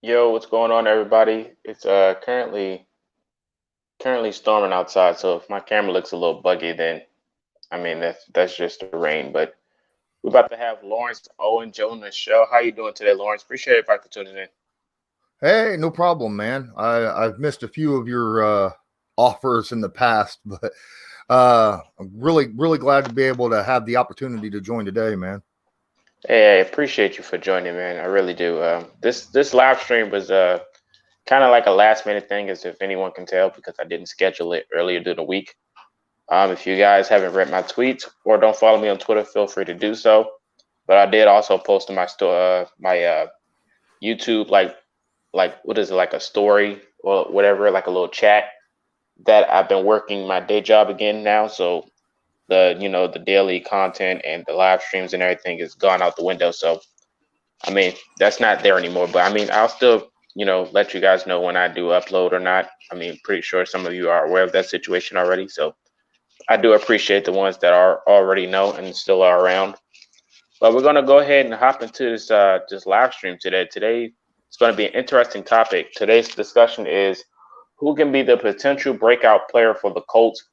Yo, what's going on, everybody? It's currently storming outside, so if my camera looks a little buggy, then I mean that's just the rain. But we're about to have Lawrence Owen join the show. How you doing today, Lawrence? Appreciate everybody for tuning in. Hey, no problem, man. I've missed a few of your offers in the past, but I'm really glad to be able to have the opportunity to join today, man. Hey, I appreciate you for joining, man. I really do. This live stream was kind of like a last minute thing, as if anyone can tell, because I didn't schedule it earlier during the week. If you guys haven't read my tweets or don't follow me on Twitter, feel free to do so. But I did also post in my YouTube, like what is it, like a story or whatever, like a little chat, that I've been working my day job again now. So the daily content and the live streams and everything is gone out the window. So I mean that's not there anymore. But I mean I'll still let you guys know when I do upload or not. I mean pretty sure some of you are aware of that situation already. So I do appreciate the ones that are already know and still are around. But we're gonna go ahead and hop into this live stream today. Today it's going to be an interesting topic. Today's discussion is who can be the potential breakout player for the Colts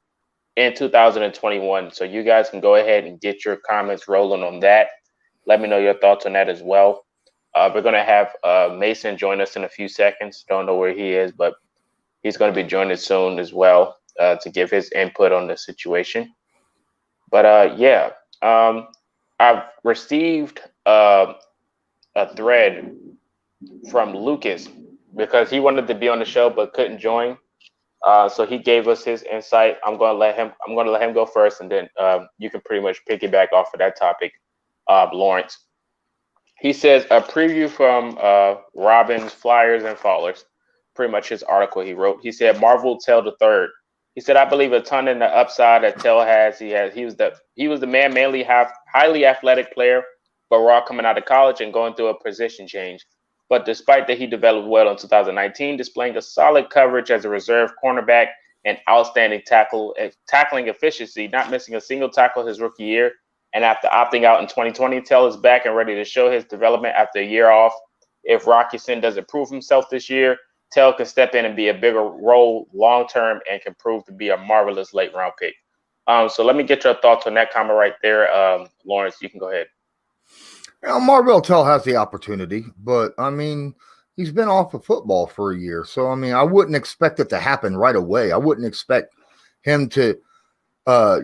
in 2021. So you guys can go ahead and get your comments rolling on that. Let me know your thoughts on that as well. We're going to have Mason join us in a few seconds. Don't know where he is, but he's going to be joining soon as well to give his input on the situation. But yeah, I've received a thread from Lucas because he wanted to be on the show but couldn't join. So he gave us his insight. I'm gonna let him go first, and then you can pretty much piggyback off of that topic, Lawrence. He says a preview from Robin's Flyers and Fallers, pretty much his article he wrote. He said Marvel Tell the third. He said I believe a ton in the upside that Tell has. He was the man, mainly highly athletic player, but raw coming out of college and going through a position change. But despite that, he developed well in 2019, displaying a solid coverage as a reserve cornerback and outstanding tackling efficiency, not missing a single tackle his rookie year. And after opting out in 2020, Tell is back and ready to show his development after a year off. If Rocky Sin doesn't prove himself this year, Tell can step in and be a bigger role long term and can prove to be a marvelous late round pick. So let me get your thoughts on that comment right there, Lawrence. You can go ahead. Now, Marvell Tell has the opportunity, but I mean, he's been off of football for a year, so I mean, I wouldn't expect it to happen right away. I wouldn't expect him to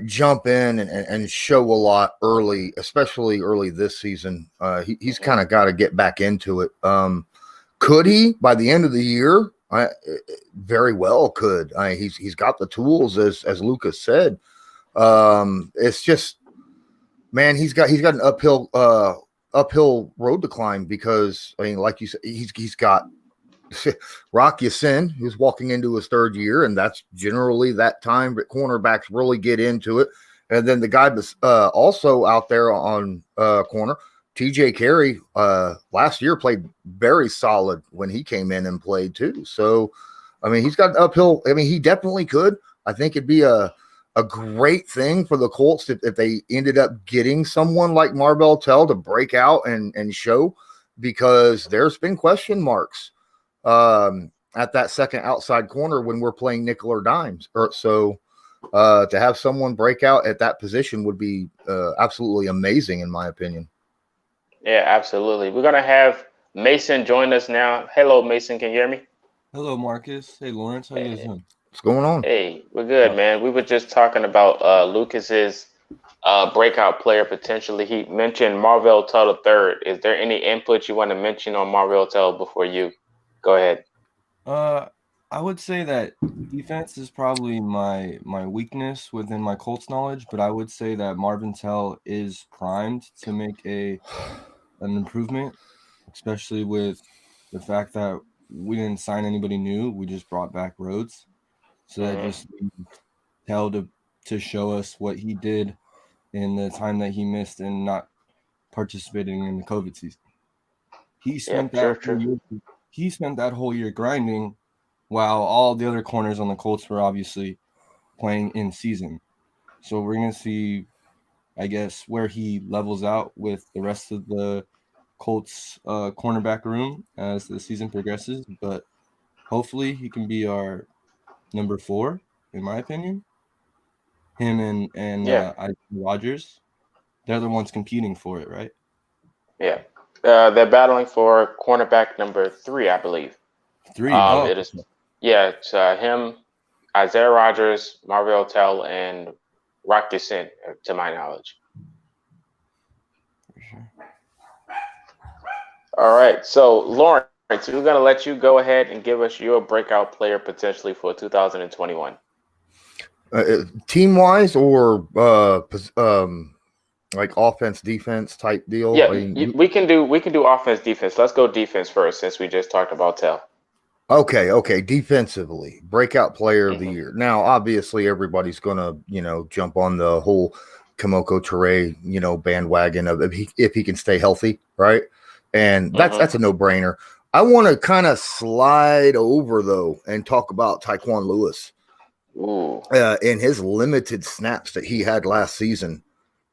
jump in and show a lot early, especially early this season. He's Mm-hmm. kind of got to get back into it. Could he by the end of the year? Very well could. He's got the tools, as Lucas said. It's just, man, he's got an uphill road to climb because I mean, like you said, he's got Rock Sin, who's walking into his third year, and that's generally that time that cornerbacks really get into it. And then the guy that's also out there on corner, TJ Carey, last year played very solid when he came in and played too. So, I mean, he's got an uphill. I mean, he definitely could. I think it'd be a great thing for the Colts if they ended up getting someone like Marvell Tell to break out and show, because there's been question marks at that second outside corner when we're playing nickel or dimes. To have someone break out at that position would be absolutely amazing, in my opinion. Yeah, absolutely. We're gonna have Mason join us now. Hello, Mason. Can you hear me? Hello, Marcus. Hey, Lawrence. How you guys Hey, doing? What's going on? hey, we're good, man. We were just talking about Lucas's breakout player potentially. He mentioned Marvell Tell the third. Is there any input you want to mention on Marvell Tell before you go ahead? Uh, I would say that defense is probably my weakness within my Colts knowledge, but I would say that Marvin Tell is primed to make an improvement, especially with the fact that we didn't sign anybody new. We just brought back Rhodes, so that Hmm. just leaves Tell to show us what he did in the time that he missed and not participating in the COVID season. He Yep, spent that true, whole true. year. He spent that whole year grinding, while all the other corners on the Colts were obviously playing in season. So we're gonna see, I guess, where he levels out with the rest of the Colts cornerback room as the season progresses, but hopefully he can be our number 4, in my opinion. Him and Yeah, Rodgers, they're the ones competing for it, right? yeah. They're battling for cornerback number 3, I believe. 3. Oh, It is, yeah, it's him, Isaiah Rogers, Marvell Tell, and Rock Sin, to my knowledge. for sure. All right, so Lawrence, we're gonna let you go ahead and give us your breakout player potentially for 2021. Team wise or like offense defense type deal. I Yeah, mean, we can do offense defense. Let's go defense first since we just talked about Tell. okay. Defensively, breakout player of the Hmm. year. Now, obviously, everybody's gonna jump on the whole Kamoko Ture bandwagon of if he can stay healthy, right? And that's Hmm. a no brainer. I want to kind of slide over though and talk about Taekwon Lewis Ooh. in his limited snaps that he had last season.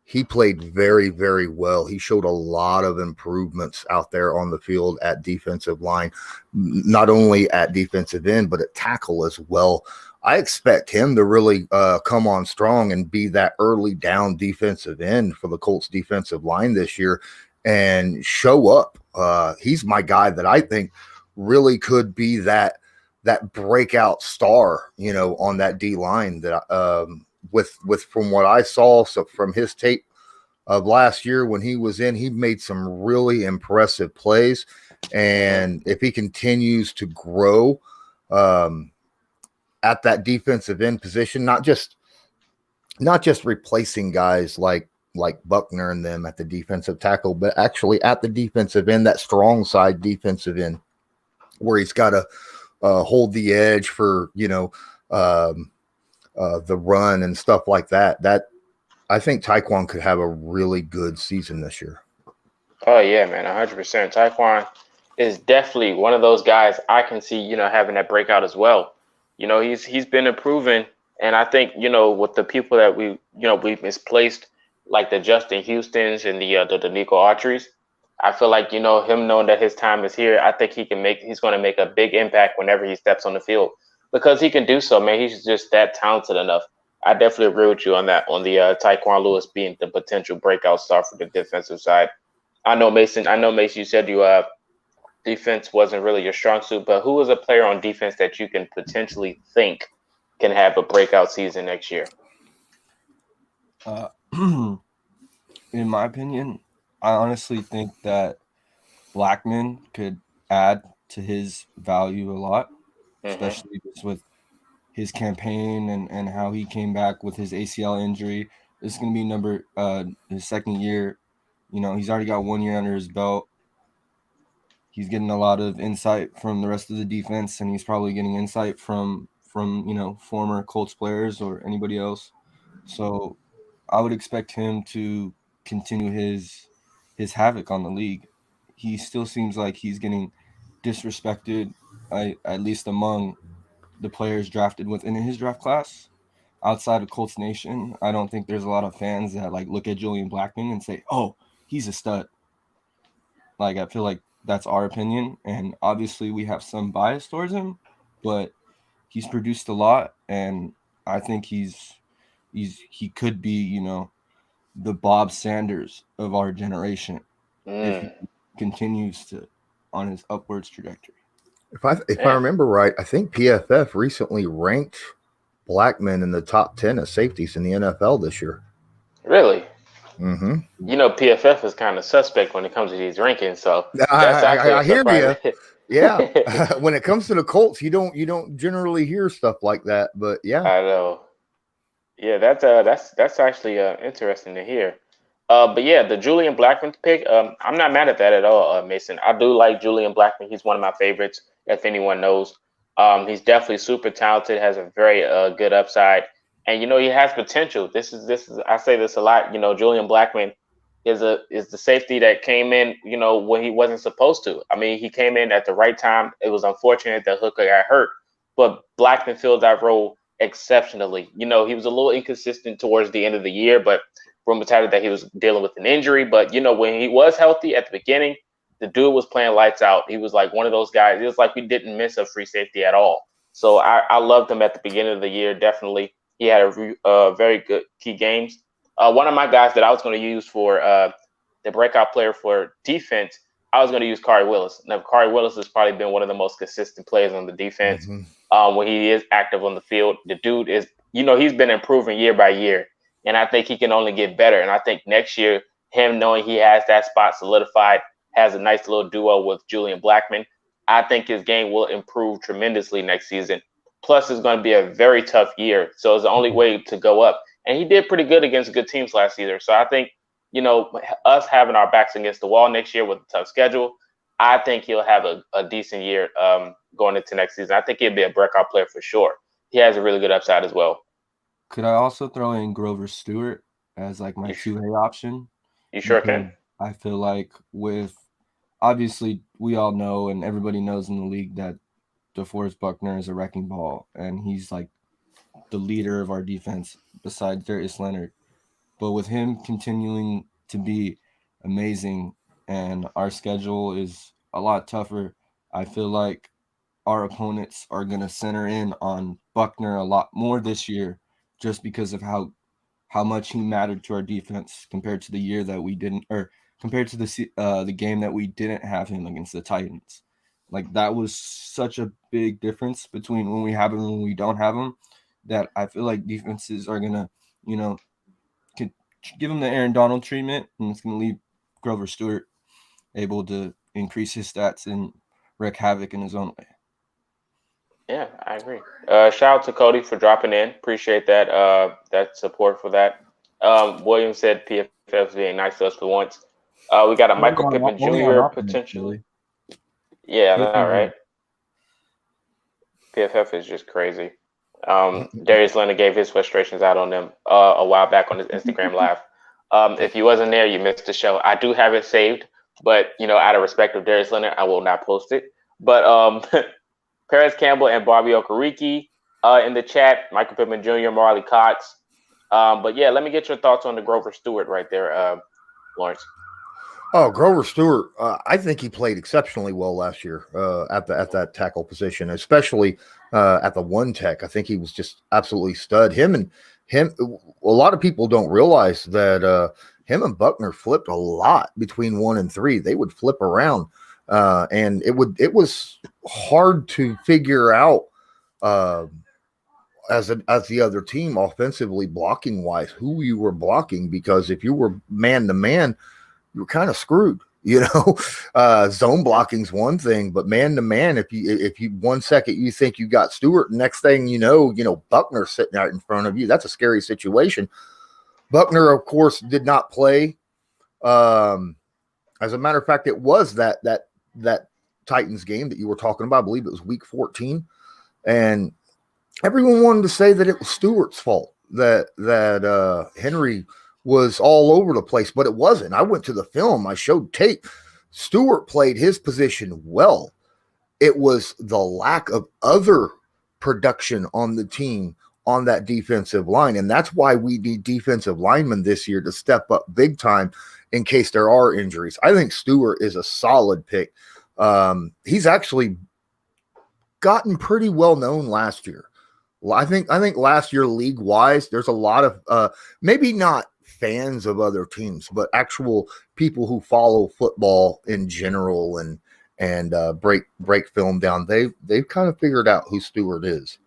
He played very, very well. He showed a lot of improvements out there on the field at defensive line, not only at defensive end, but at tackle as well. I expect him to really come on strong and be that early down defensive end for the Colts defensive line this year and show up. He's my guy that I think really could be that breakout star, on that D line that with from what I saw, so from his tape of last year when he was in, he made some really impressive plays. Hmm. And if he continues to grow um, at that defensive end position, not just replacing guys like Buckner and them at the defensive tackle, but actually at the defensive end, that strong side defensive end, where he's got to hold the edge for um, the run and stuff like that. That I think Taekwon could have a really good season this year. Oh yeah, man, 100%. Taekwon is definitely one of those guys I can see, having that breakout as well. He's been improving, and I think with the people that we've misplaced, like the Justin Houston's and the Nico Autry's. I feel like him knowing that his time is here. I think he's going to make a big impact whenever he steps on the field because he can do so, man. He's just that talented enough. I definitely agree with you on that, on the Taekwon Lewis being the potential breakout star for the defensive side. I know Mason. I know Mason. You said you defense wasn't really your strong suit, but who is a player on defense that you can potentially think can have a breakout season next year? Uh, in my opinion, I honestly think that Blackman could add to his value a lot, Hmm. especially just with his campaign and how he came back with his ACL injury. This is going to be his second year. He's already got 1 year under his belt. He's getting a lot of insight from the rest of the defense, and he's probably getting insight from former Colts players or anybody else. So I would expect him to continue his havoc on the league. He still seems like he's getting disrespected, at least among the players drafted within his draft class. Outside of Colts Nation, I don't think there's a lot of fans that look at Julian Blackman and say, "Oh, he's a stud." I feel like that's our opinion, and obviously we have some bias towards him, but he's produced a lot, and I think he could be, the Bob Sanders of our generation if he Mm. continues to on his upwards trajectory. If I Damn. remember right, I think PFF recently ranked Blackman in the top 10 of safeties in the NFL this year. Really? Mm-hmm. PFF is kind of suspect when it comes to these rankings, so I, that's actually I, a I hear surprise. you. Yeah, when it comes to the Colts, you don't generally hear stuff like that, but yeah, I know. Yeah, that's actually interesting to hear. But yeah, the Julian Blackman pick, I'm not mad at that at all, Mason. I do like Julian Blackman. He's one of my favorites, if anyone knows. He's definitely super talented, has a very good upside, and he has potential. This is I say this a lot. Julian Blackman is the safety that came in, when he wasn't supposed to. I mean, he came in at the right time. It was unfortunate that Hooker got hurt, but Blackman filled that role exceptionally. He was a little inconsistent towards the end of the year, but rumors had it that he was dealing with an injury. But when he was healthy at the beginning, the dude was playing lights out. He was like one of those guys. It was like we didn't miss a free safety at all. So I loved him at the beginning of the year. Definitely, he had a very good key games. One of my guys that I was going to use for the breakout player for defense, I was going to use Kari Willis. Now, Kari Willis has probably been one of the most consistent players on the defense when he is active on the field. The dude is, he's been improving year by year, and I think he can only get better. And I think next year, him knowing he has that spot solidified, has a nice little duo with Julian Blackman, I think his game will improve tremendously next season. Plus, it's going to be a very tough year, so it's the only way to go up. And he did pretty good against good teams last year. So I think, us having our backs against the wall next year with a tough schedule, I think he'll have a decent year going into next season. I think he'll be a breakout player for sure. He has a really good upside as well. Could I also throw in Grover Stewart as like my two-way option? You sure can. I feel like obviously we all know and everybody knows in the league that DeForest Buckner is a wrecking ball, and he's like the leader of our defense besides Darius Leonard. But with him continuing to be amazing and our schedule is a lot tougher, I feel like our opponents are going to center in on Buckner a lot more this year just because of how much he mattered to our defense compared to the year that we didn't, or compared to the game that we didn't have him against the Titans. Like, that was such a big difference between when we have him and when we don't have him, that I feel like defenses are going to, give him the Aaron Donald treatment, and it's going to leave Grover Stewart able to increase his stats and wreak havoc in his own way. Yeah, I agree. Shout out to Cody for dropping in. Appreciate that that support for that. William said PFF is being nice to us for once. We got a Michael Pittman Jr. potentially. Yeah, all right. PFF is just crazy. Darius Leonard gave his frustrations out on them a while back on his Instagram live. If you wasn't there, you missed the show. I do have it saved, but out of respect of Darius Leonard, I will not post it. But Paris Campbell and Bobby Okereke in the chat, Michael Pittman Jr., Marley Cox. But yeah, let me get your thoughts on the Grover Stewart right there, Lawrence. Oh, Grover Stewart, I think he played exceptionally well last year at that tackle position, especially at the one tech. I think he was just absolutely stud. Him. A lot of people don't realize that him and Buckner flipped a lot between 1 and 3. They would flip around, and it was hard to figure out as the other team offensively blocking wise who you were blocking, because if you were man to man, you were kind of screwed. Zone blocking's one thing, but man to man, if you 1 second you think you got Stewart, next thing Buckner sitting out in front of you, that's a scary situation. Buckner, of course, did not play. As a matter of fact, it was that Titans game that you were talking about. I believe it was week 14, and everyone wanted to say that it was Stewart's fault that Henry was all over the place, but it wasn't. I went to the film. I showed tape. Stewart played his position well. It was the lack of other production on the team on that defensive line, and that's why we need defensive linemen this year to step up big time in case there are injuries. I think Stewart is a solid pick. He's actually gotten pretty well known last year. I think last year, league wise, there's a lot of maybe not fans of other teams, but actual people who follow football in general and break film down. They've kind of figured out who Stewart is.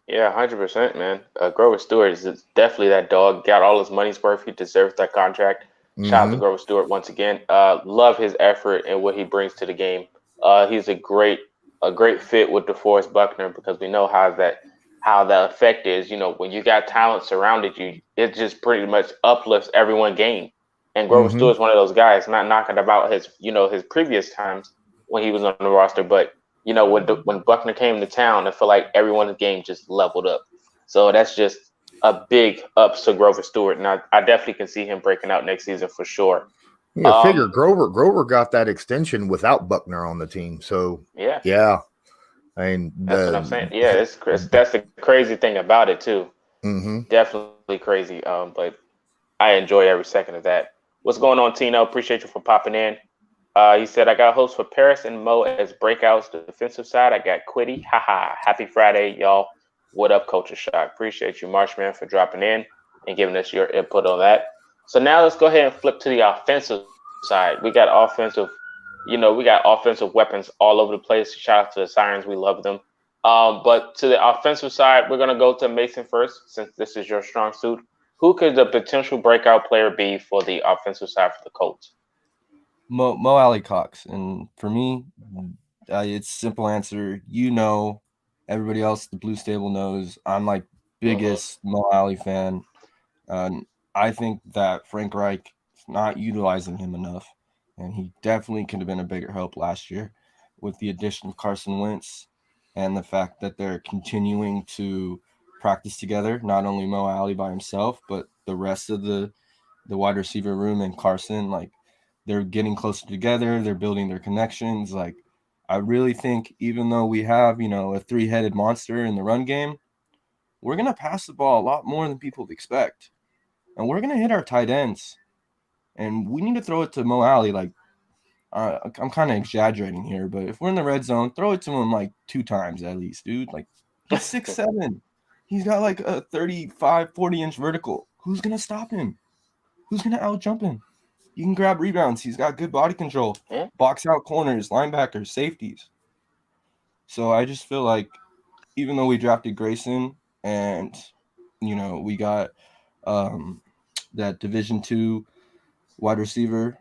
Yeah, 100%, man. Grover Stewart is definitely that dog. Got all his money's worth. He deserves that contract. Shout out to Grover Stewart once again. Love his effort and what he brings to the game. He's a great fit with DeForest Buckner, because we know how the effect is. When you got talent surrounded you, it just pretty much uplifts everyone's game. And Grover Stewart's one of those guys. Not knocking about his his previous times when he was on the roster, but when Buckner came to town, I feel like everyone's game just leveled up. So that's just a big ups to Grover Stewart, and I definitely can see him breaking out next season for sure. Yeah, figure Grover got that extension without Buckner on the team. So yeah. I mean, that's what I'm saying. Yeah, that's the crazy thing about it too. Definitely crazy. But I enjoy every second of that. What's going on, Tino? Appreciate you for popping in. He said, I got hosts for Paris and Mo as breakouts defensive side. I got Quiddy. Haha. Happy Friday, y'all. What up, Culture Shock? Appreciate you, Marshman, for dropping in and giving us your input on that. So now let's go ahead and flip to the offensive side. We got offensive weapons all over the place. Shout out to the Sirens. We love them. But to the offensive side, we're going to go to Mason first, since this is your strong suit. Who could the potential breakout player be for the offensive side for the Colts? Mo Alley Cox, and for me, it's simple answer. Everybody else, the Blue Stable knows. I'm like biggest Mo Alley fan. I think that Frank Reich is not utilizing him enough, and he definitely could have been a bigger help last year with the addition of Carson Wentz and the fact that they're continuing to practice together. Not only Mo Alley by himself, but the rest of the wide receiver room and Carson, like, they're getting closer together. They're building their connections. Like, I really think even though we have, a three-headed monster in the run game, we're going to pass the ball a lot more than people expect. And we're going to hit our tight ends. And we need to throw it to Mo Alley. Like, I'm kind of exaggerating here, but if we're in the red zone, throw it to him like 2 times at least, dude. Like, he's 6'7". He's got like a 35, 40-inch vertical. Who's going to stop him? Who's going to out-jump him? You can grab rebounds. He's got good body control. Box out corners, linebackers, safeties. So I just feel like even though we drafted Grayson and, we got that Division II wide receiver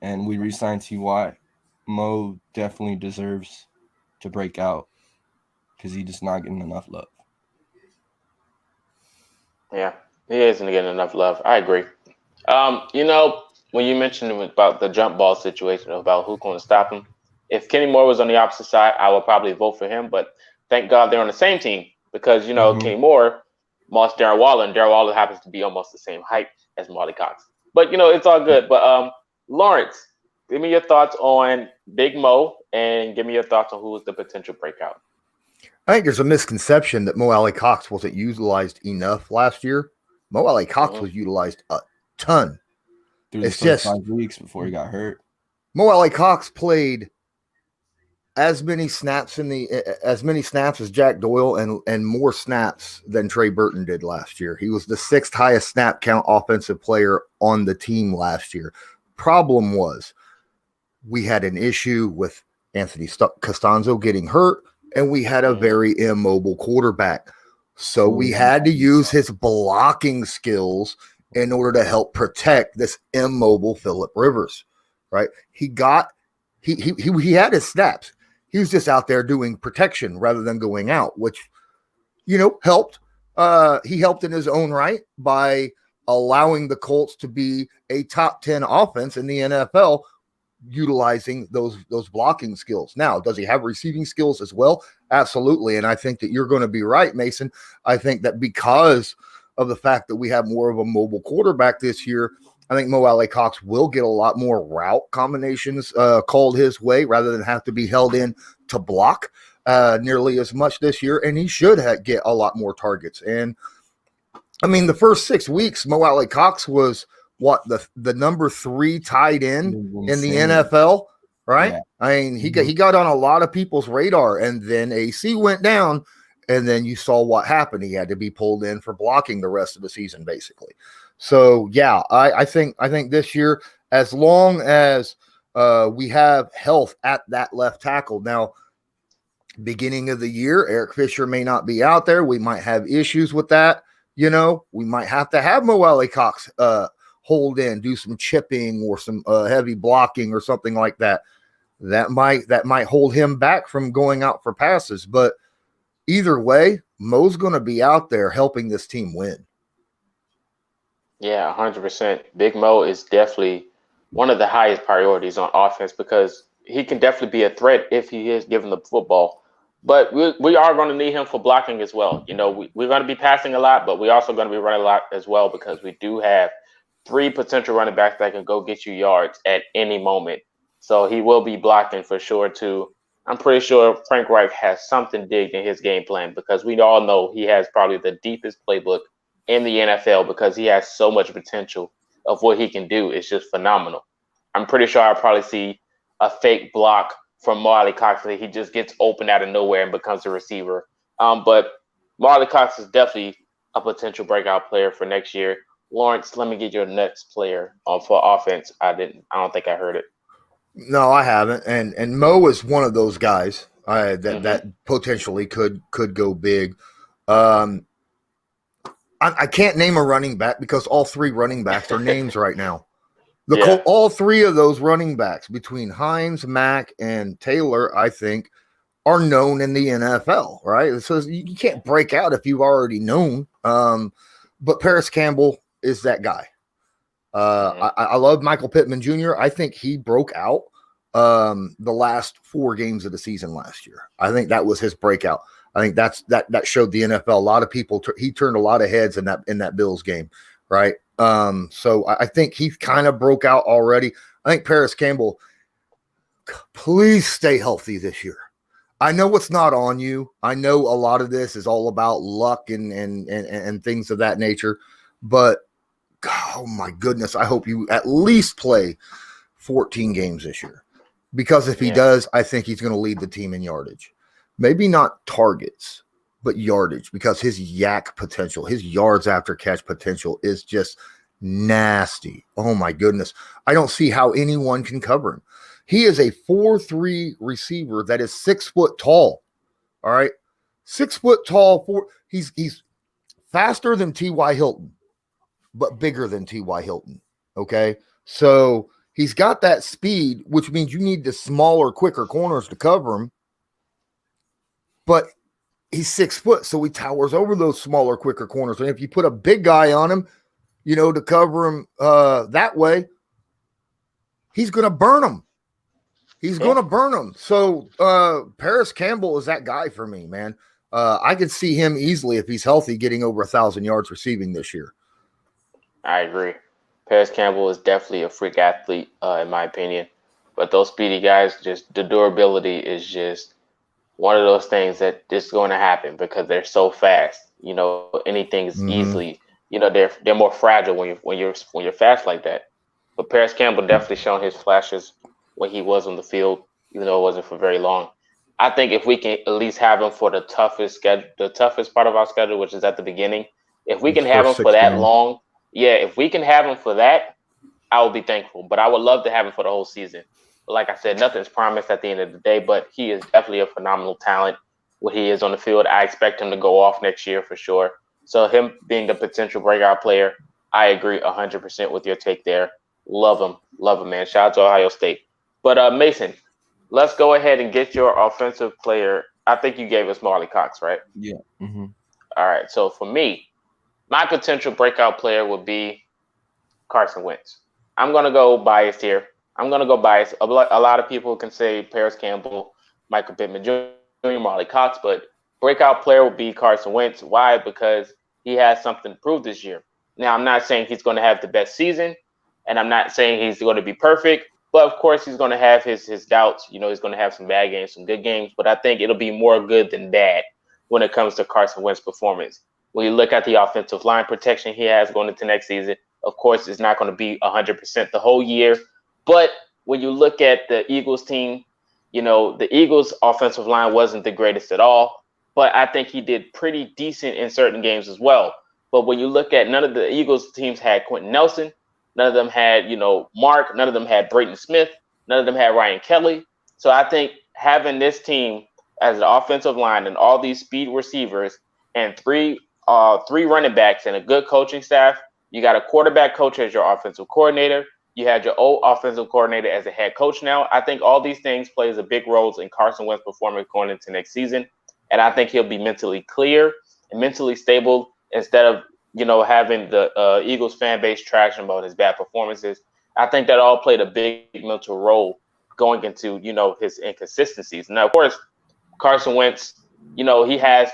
and we re-signed T.Y., Mo definitely deserves to break out because he's just not getting enough love. Yeah, he isn't getting enough love. I agree. When you mentioned about the jump ball situation, about who's going to stop him, if Kenny Moore was on the opposite side, I would probably vote for him. But thank God they're on the same team because, Kenny Moore lost Darren Waller, and Darren Waller happens to be almost the same height as Marley Cox. But, it's all good. But Lawrence, give me your thoughts on Big Mo and give me your thoughts on who is the potential breakout. I think there's a misconception that Mo Alley Cox wasn't utilized enough last year. Mo Alley Cox was utilized a ton. It's just 5 weeks before he got hurt. Mo Alley Cox played as many snaps as Jack Doyle and more snaps than Trey Burton did last year. He was the 6th highest snap count offensive player on the team last year. Problem was we had an issue with Anthony Costanzo getting hurt, and we had a very immobile quarterback. So we had to use his blocking skills in order to help protect this immobile Phillip Rivers, right? He had his snaps. He was just out there doing protection rather than going out, which, helped. He helped in his own right by allowing the Colts to be a top 10 offense in the NFL, utilizing those blocking skills. Now, does he have receiving skills as well? Absolutely. And I think that you're going to be right, Mason. I think that because of the fact that we have more of a mobile quarterback this year, I think Mo Alley Cox will get a lot more route combinations called his way rather than have to be held in to block nearly as much this year. And he should get a lot more targets. And I mean, the first 6 weeks, Mo Alley Cox was the number 3 tight end in the NFL, right? Yeah. I mean, he got on a lot of people's radar, and then AC went down, and then you saw what happened. He had to be pulled in for blocking the rest of the season, basically. So yeah, I think this year, as long as we have health at that left tackle. Now, beginning of the year, Eric Fisher may not be out there. We might have issues with that. We might have to have Mo Alley Cox hold in, do some chipping or some heavy blocking or something like that. That might hold him back from going out for passes. But either way, Mo's going to be out there helping this team win. Yeah, 100%. Big Mo is definitely one of the highest priorities on offense because he can definitely be a threat if he is given the football. But we are going to need him for blocking as well. We're going to be passing a lot, but we're also going to be running a lot as well because we do have 3 potential running backs that can go get you yards at any moment. So he will be blocking for sure too. I'm pretty sure Frank Reich has something digged in his game plan because we all know he has probably the deepest playbook in the NFL because he has so much potential of what he can do. It's just phenomenal. I'm pretty sure I'll probably see a fake block from Marley Cox that he just gets open out of nowhere and becomes a receiver. But Marley Cox is definitely a potential breakout player for next year. Lawrence, let me get your next player for offense. I don't think I heard it. No, I haven't. And Mo is one of those guys that potentially could go big. I can't name a running back because all three running backs are names right now. All three of those running backs between Hines, Mack, and Taylor, I think, are known in the NFL, right? So you can't break out if you've already known. But Paris Campbell is that guy. I love Michael Pittman Jr. I think he broke out the last 4 games of the season last year. I think that was his breakout. I think that showed the NFL. A lot of people, he turned a lot of heads in that Bills game, right? So I think he kind of broke out already. I think Paris Campbell, please stay healthy this year. I know it's not on you. I know a lot of this is all about luck and things of that nature, but oh my goodness, I hope you at least play 14 games this year, because if he does, I think he's going to lead the team in yardage. Maybe not targets, but yardage, because his yak potential, his yards after catch potential is just nasty. Oh my goodness. I don't see how anyone can cover him. He is a 4'3" receiver that is 6 foot tall. All right. 6 foot tall. He's faster than T.Y. Hilton, but bigger than T.Y. Hilton. Okay. So he's got that speed, which means you need the smaller, quicker corners to cover him. But he's 6 foot, so he towers over those smaller, quicker corners. And if you put a big guy on him, to cover him that way, he's going to burn him. He's going to burn him. So Paris Campbell is that guy for me, man. I could see him easily, if he's healthy, getting over 1,000 yards receiving this year. I agree. Paris Campbell is definitely a freak athlete, in my opinion. But those speedy guys, just the durability is just one of those things that is going to happen because they're so fast. Anything is easily. They're more fragile when you're fast like that. But Paris Campbell definitely shown his flashes when he was on the field, even though it wasn't for very long. I think if we can at least have him for the toughest part of our schedule, which is at the beginning, if we can have him for that long, if we can have him for that, I will be thankful. But I would love to have him for the whole season. But like I said, nothing's promised at the end of the day, but he is definitely a phenomenal talent. What he is on the field, I expect him to go off next year for sure. So him being a potential breakout player, I agree 100% with your take there. Love him, man. Shout out to Ohio State. But Mason, let's go ahead and get your offensive player. I think you gave us Marley Cox, right? Yeah. Mm-hmm. All right. So for me, my potential breakout player would be Carson Wentz. I'm going to go biased here. A lot of people can say Paris Campbell, Michael Pittman Jr., Marley Cox, but breakout player would be Carson Wentz. Why? Because he has something to prove this year. Now, I'm not saying he's going to have the best season, and I'm not saying he's going to be perfect, but of course he's going to have his doubts. He's going to have some bad games, some good games, but I think it'll be more good than bad when it comes to Carson Wentz's performance. When you look at the offensive line protection he has going into next season, of course, it's not going to be 100% the whole year. But when you look at the Eagles team, the Eagles offensive line wasn't the greatest at all, but I think he did pretty decent in certain games as well. But when you look at, none of the Eagles teams had Quentin Nelson. None of them had, Mark. None of them had Brayton Smith. None of them had Ryan Kelly. So I think having this team as an offensive line and all these speed receivers and three running backs and a good coaching staff, you got a quarterback coach as your offensive coordinator. You had your old offensive coordinator as a head coach now. I think all these things plays a big role in Carson Wentz's performance going into next season. And I think he'll be mentally clear and mentally stable instead of, having the Eagles fan base trashing about his bad performances. I think that all played a big mental role going into, his inconsistencies. Now, of course, Carson Wentz, he has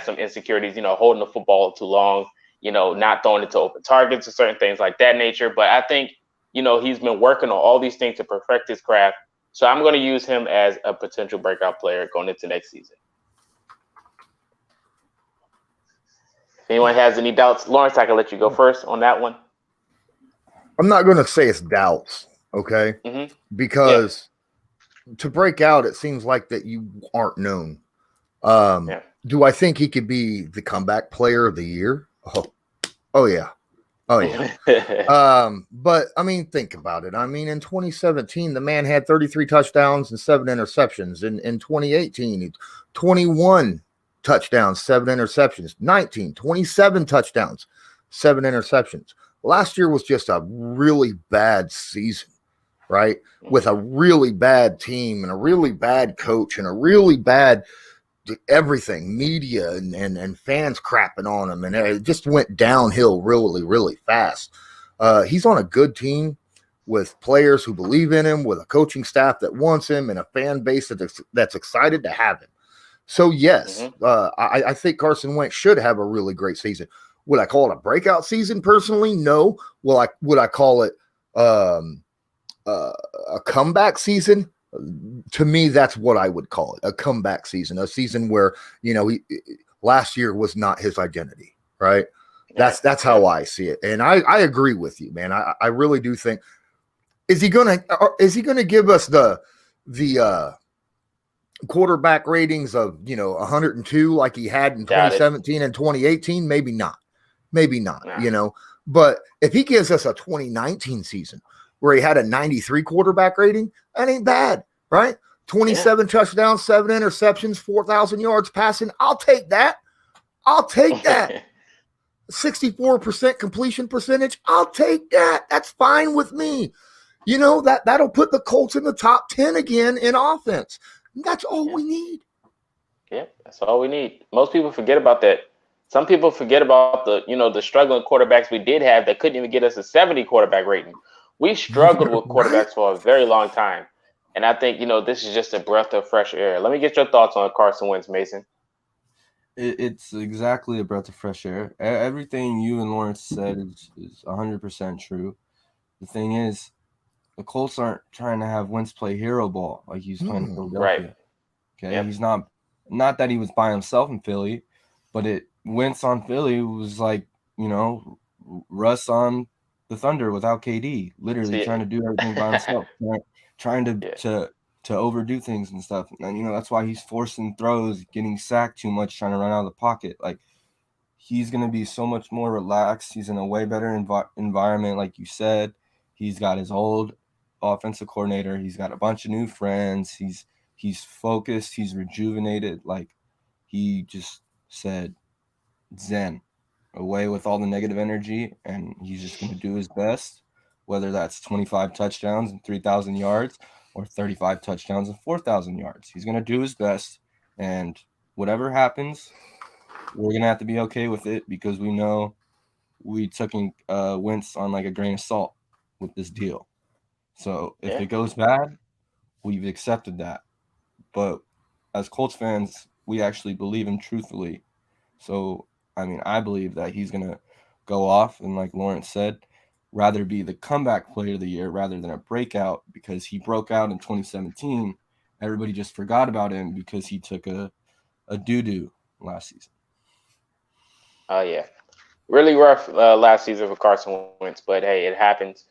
some insecurities, holding the football too long, not throwing it to open targets or certain things like that nature. But I think, he's been working on all these things to perfect his craft. So I'm going to use him as a potential breakout player going into next season. If anyone has any doubts, Lawrence, I can let you go first on that one. I'm not going to say it's doubts. Okay, Mm-hmm. Yeah. because to break out, it seems like that you aren't known. Yeah. Do I think he could be the comeback player of the year? Oh yeah. Oh yeah. But I mean, think about it. I mean, in 2017, the man had 33 touchdowns and 7 interceptions. In 2018, 21 touchdowns, 7 interceptions. 19, 27 touchdowns, 7 interceptions. Last year was just a really bad season, right? With a really bad team and a really bad coach and a really bad everything, media and fans crapping on him, and it just went downhill really, really fast. He's on a good team with players who believe in him, with a coaching staff that wants him, and a fan base that's excited to have him. So yes, Mm-hmm. I think Carson Wentz should have a really great season. Would I call it a breakout season personally? No. Would I call it um, a comeback season? To me, that's what I would call it, a comeback season, a season where, last year was not his identity, right? Yeah. That's Yeah. how I see it. And I agree with you, man. I really do think, is he gonna give us the quarterback ratings of 102 like he had in Doubt it. 2017 and 2018? Maybe not, Nah. but if he gives us a 2019 season where he had a 93 quarterback rating, that ain't bad, right? 27 touchdowns, 7 interceptions, 4,000 yards passing. I'll take that. 64% completion percentage. I'll take that. That's fine with me. That'll put the Colts in the top 10 again in offense. That's all Yeah. we need. Yeah. That's all we need. Most people forget about that. Some people forget about the struggling quarterbacks we did have that couldn't even get us a 70 quarterback rating. We struggled with Right? quarterbacks for a very long time. And I think, this is just a breath of fresh air. Let me get your thoughts on Carson Wentz, Mason. It's exactly a breath of fresh air. Everything you and Lawrence said is 100% true. The thing is, the Colts aren't trying to have Wentz play hero ball like he's playing in Right. Philadelphia. Okay, Yep. he's not that he was by himself in Philly, but Wentz on Philly was like, Russ on the Thunder without KD, literally trying See. to do everything by himself, trying Yeah. to overdo things and stuff. And that's why he's forcing throws, getting sacked too much, trying to run out of the pocket. Like, he's going to be so much more relaxed. He's in a way better environment, like you said. He's got his old offensive coordinator. He's got a bunch of new friends. He's focused. He's rejuvenated. Like, he just said, Zen, away with all the negative energy, and he's just going to do his best, whether that's 25 touchdowns and 3,000 yards or 35 touchdowns and 4,000 yards. He's going to do his best, and whatever happens, we're going to have to be okay with it because we know we took Wentz on like a grain of salt with this deal. So if Yeah. it goes bad, we've accepted that. But as Colts fans, we actually believe him truthfully. So, I believe that he's going to go off and, like Lawrence said, rather be the comeback player of the year rather than a breakout, because he broke out in 2017. Everybody just forgot about him because he took a doo-doo last season. Oh yeah. Really rough last season for Carson Wentz, but hey, it happens.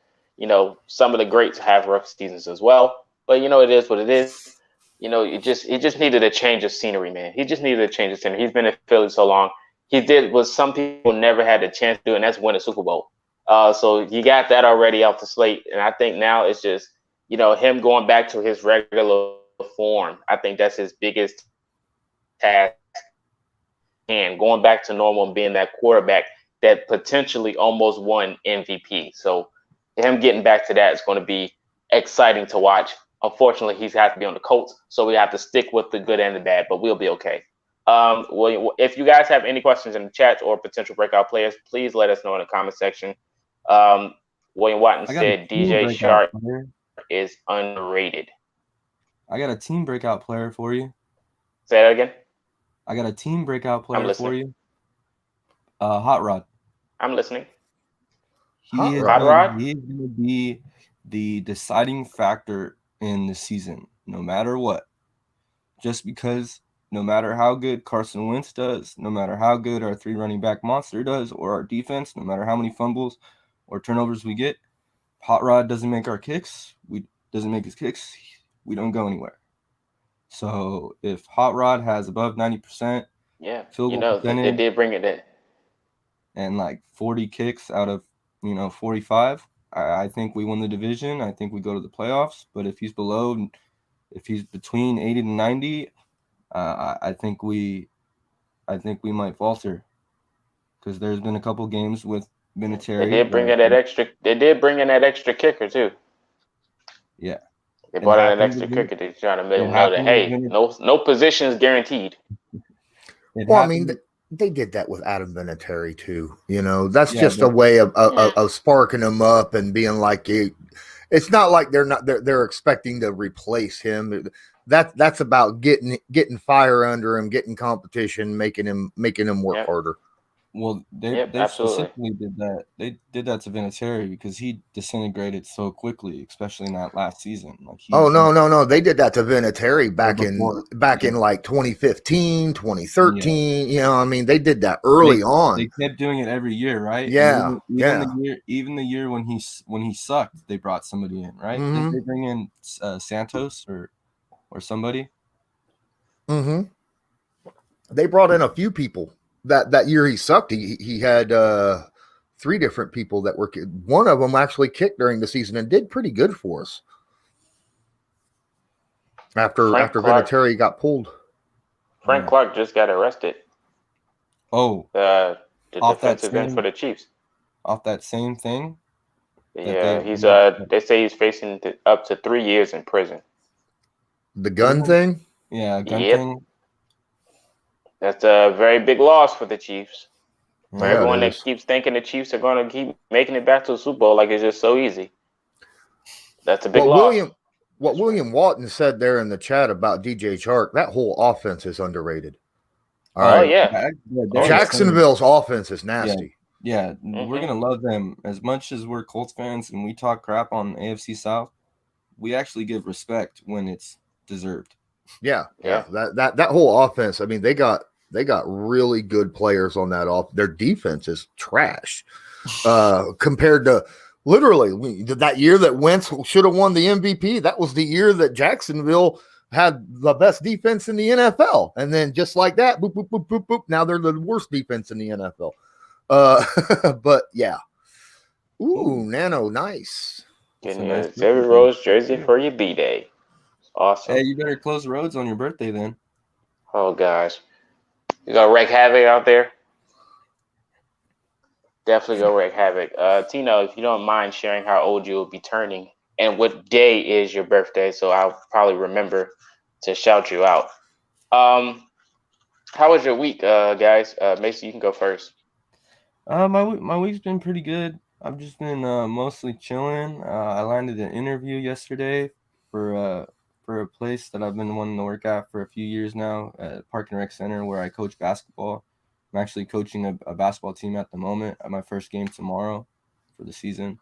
Some of the greats have rough seasons as well, but it is what it is. He just needed a change of scenery, man. He just needed a change of scenery. He's been in Philly so long. He did what some people never had a chance to do, and that's win a Super Bowl. So you got that already off the slate, and I think now it's just him going back to his regular form. I think that's his biggest task, and going back to normal and being that quarterback that potentially almost won MVP. So him getting back to that is going to be exciting to watch. Unfortunately, he's had to be on the Colts, so we have to stick with the good and the bad, but we'll be okay. Well, if you guys have any questions in the chat or potential breakout players, please let us know in the comment section. Um, William Watton I got a said team DJ breakout Shark player. is underrated. I got a team breakout player for you. Say that again. I got a team breakout I'm player for listening. you. Hot Rod. I'm listening. He is Hot Rod. Rod? going to be the deciding factor in the season, no matter what. Just because no matter how good Carson Wentz does, no matter how good our 3 running back monster does, or our defense, no matter how many fumbles or turnovers we get, Hot Rod doesn't make our kicks, we don't go anywhere. So if Hot Rod has above 90%, Yeah, field goal they percentage, did bring it in. and like 40 kicks out of 45, I think we win the division. I think we go to the playoffs. But if he's between 80 to 90, I think we might falter, because there's been a couple games with Vinatieri. They did bring in that extra kicker too. Yeah, they brought in an extra kicker to try to make them know that no position is guaranteed. Well, I mean, they did that with Adam Vinatieri too. That's just a way of sparking them up and being like, it's not like they're expecting to replace him. That's about getting fire under him, getting competition, making him work harder. Well, they specifically did that. They did that to Vinatieri because he disintegrated so quickly, especially in that last season. No. They did that to Vinatieri back in like 2015, 2013. Yeah. I mean, they did that early on. They kept doing it every year, right? Yeah. Even the year when he sucked, they brought somebody in, right? Mm-hmm. Did they bring in Santos or somebody? Mm-hmm. They brought in a few people. That year he sucked. He had 3 different people that were. One of them actually kicked during the season and did pretty good for us. After Vinatieri got pulled, Frank Clark just got arrested. Oh, the defensive end for the Chiefs. Off that same thing. Yeah, they say he's facing up to 3 years in prison. The gun thing. Yeah, gun thing. That's a very big loss for the Chiefs. For Yeah, everyone that keeps thinking the Chiefs are going to keep making it back to the Super Bowl like it's just so easy. That's a big loss. William Walton said there in the chat about DJ Chark, that whole offense is underrated. Jacksonville's offense is nasty. Yeah. We're going to love them. As much as we're Colts fans and we talk crap on AFC South, we actually give respect when it's deserved. Yeah. That whole offense, I mean, they got really good players on that off. Their defense is trash compared to literally that year that Wentz should have won the MVP. That was the year that Jacksonville had the best defense in the NFL. And then just like that, boop, boop, boop, boop, boop. Now they're the worst defense in the NFL. But yeah. Ooh, Nano, nice. Getting a Xavier Rose jersey for your B-Day. Awesome. Hey, you better close the roads on your birthday then. Oh, gosh. You gonna wreak havoc out there? Definitely go wreak havoc. Tino, if you don't mind sharing how old you will be turning and what day is your birthday, so I'll probably remember to shout you out. How was your week, guys? Mason, you can go first. My week's been pretty good. I've just been mostly chilling. I landed an interview yesterday for a place that I've been wanting to work at for a few years now, at Park and Rec Center, where I coach basketball. I'm actually coaching a basketball team at the moment at my first game tomorrow for the season.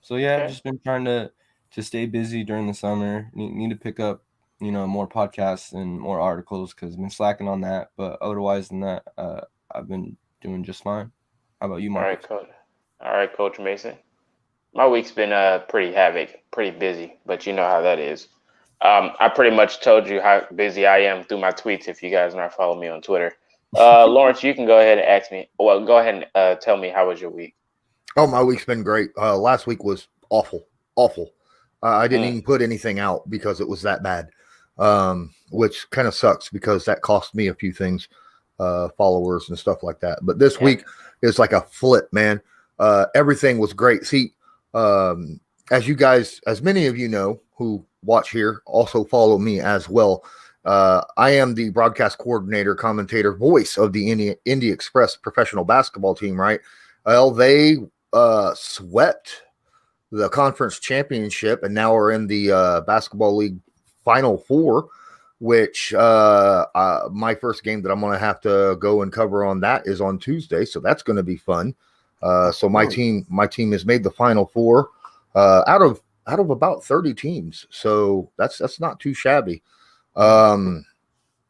So yeah, I've just been trying to stay busy during the summer. Need to pick up, more podcasts and more articles because I've been slacking on that. But otherwise than that, I've been doing just fine. How about you, Mark? All right, Coach Mason. My week's been pretty busy, but you know how that is. I pretty much told you how busy I am through my tweets if you guys not follow me on Twitter. Lawrence, you can go ahead and ask me. Well, go ahead and tell me, how was your week? Oh, my week's been great. Last week was awful. I didn't even put anything out because it was that bad, which kind of sucks because that cost me a few things, followers and stuff like that. But this week is like a flip, man. Everything was great. See, as many of you know who watch here, also follow me as well. I am the broadcast coordinator, commentator, voice of the Indy Express professional basketball team, right? Well, they swept the conference championship and now are in the basketball league Final Four, which my first game that I'm going to have to go and cover on that is on Tuesday. So that's going to be fun. So my team has made the Final Four out of about 30 teams. So that's not too shabby. And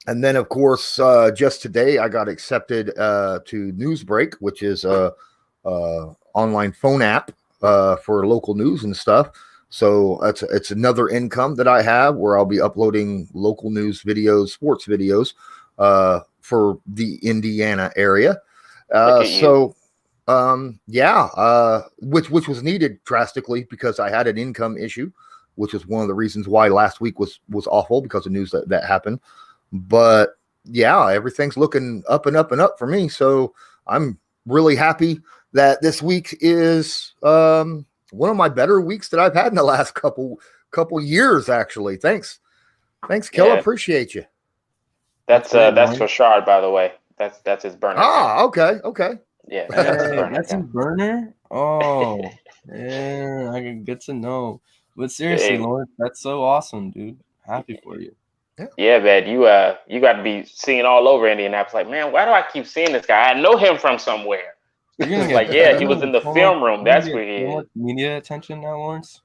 then, of course, just today I got accepted to Newsbreak, which is a online phone app for local news and stuff. So it's another income that I have where I'll be uploading local news videos, sports videos, for the Indiana area. Look at you. Which was needed drastically because I had an income issue, which is one of the reasons why last week was awful because of news that happened. But yeah, everything's looking up and up and up for me. So I'm really happy that this week is one of my better weeks that I've had in the last couple years. Actually, thanks, Kel. Yeah, Appreciate you. That's great, that's Lawrence. for Shard, by the way. That's his burner account. Okay. Yeah, that's his Hey, burner that's his account. burner? Oh, yeah, I can get to know. But seriously, Hey, Lawrence, that's so awesome, dude. Happy for you. yeah, man, you got to be seeing all over Indianapolis. Like, man, why do I keep seeing this guy? I know him from somewhere. It's like, yeah, he was in the film room. you're gonna That's get where he so is. much media attention now, Lawrence.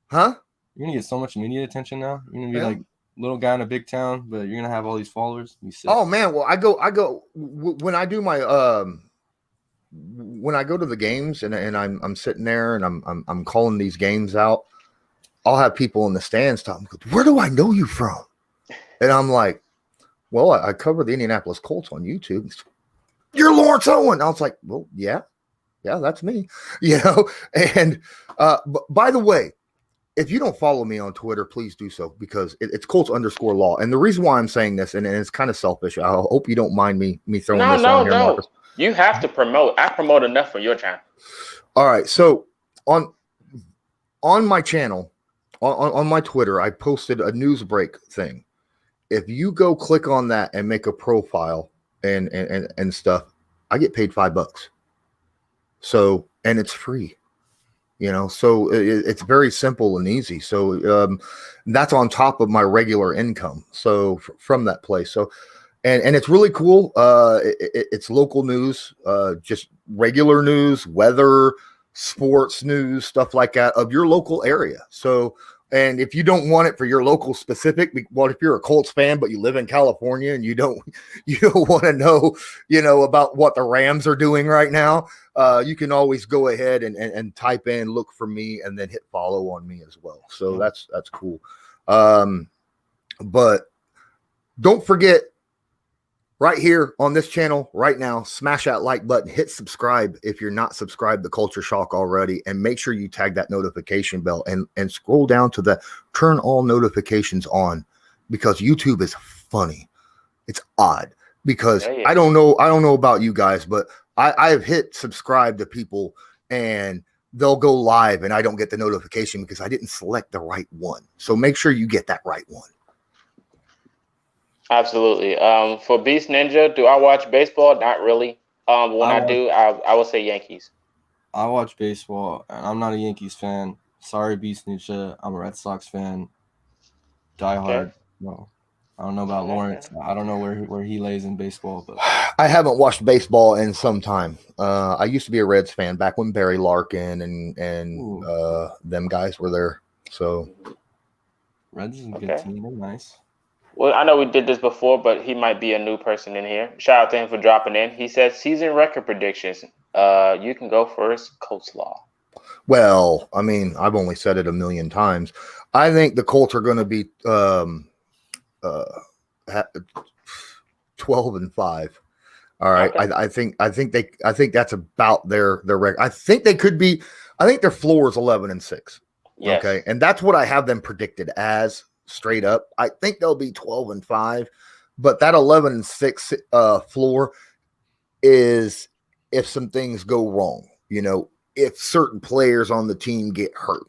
Huh? You're gonna get so much media attention now. You're gonna be Yeah. like little guy in a big town, but you're gonna have all these followers. You sick. Oh man, well I go when I do my when I go to the games and I'm sitting there and I'm calling these games out, I'll have people in the stands talking, where do I know you from? And I'm like, well, I cover the Indianapolis Colts on YouTube. You're Lawrence Owen. I was like, well, yeah, that's me, And by the way, if you don't follow me on Twitter, please do so because it's Colts_law. And the reason why I'm saying this, and it's kind of selfish, I hope you don't mind me throwing this on here, Marcus. You have to promote. I promote enough for your channel. All right. So on my channel, on my Twitter, I posted a news break thing. If you go click on that and make a profile and stuff, I get paid $5. So, and it's free. So it's very simple and easy. So that's on top of my regular income. So from that place. So, and it's really cool. It's local news, just regular news, weather, sports news, stuff like that of your local area. So, and if you don't want it for your local specific, well, if you're a Colts fan, but you live in California and you don't want to know, about what the Rams are doing right now, you can always go ahead and type in, look for me, and then hit follow on me as well. So that's cool. But don't forget, right here on this channel right now, smash that like button, hit subscribe if you're not subscribed to Culture Shock already, and make sure you tag that notification bell and scroll down to the turn all notifications on, because YouTube is funny. It's odd because I don't know about you guys, but I've hit subscribe to people and they'll go live and I don't get the notification because I didn't select the right one. So make sure you get that right one. Absolutely. For Beast Ninja, do I watch baseball? Not really. When I do, I will say Yankees. I watch baseball, and I'm not a Yankees fan. Sorry, Beast Ninja. I'm a Red Sox fan. Die hard. Okay. No, I don't know about Lawrence. I don't know where he lays in baseball, but I haven't watched baseball in some time. I used to be a Reds fan back when Barry Larkin and them guys were there. So Reds is a good team. They're nice. Well, I know we did this before, but he might be a new person in here. Shout out to him for dropping in. He said season record predictions. You can go first, Colts Law. Well, I mean, I've only said it a million times. I think the Colts are going to be 12-5. All right. Okay. I think that's about their record. I think they could be. I think their floor is 11-6. Yes. Okay, and that's what I have them predicted as. Straight up, I think they'll be 12-5, but that 11-6 floor is if some things go wrong. If certain players on the team get hurt,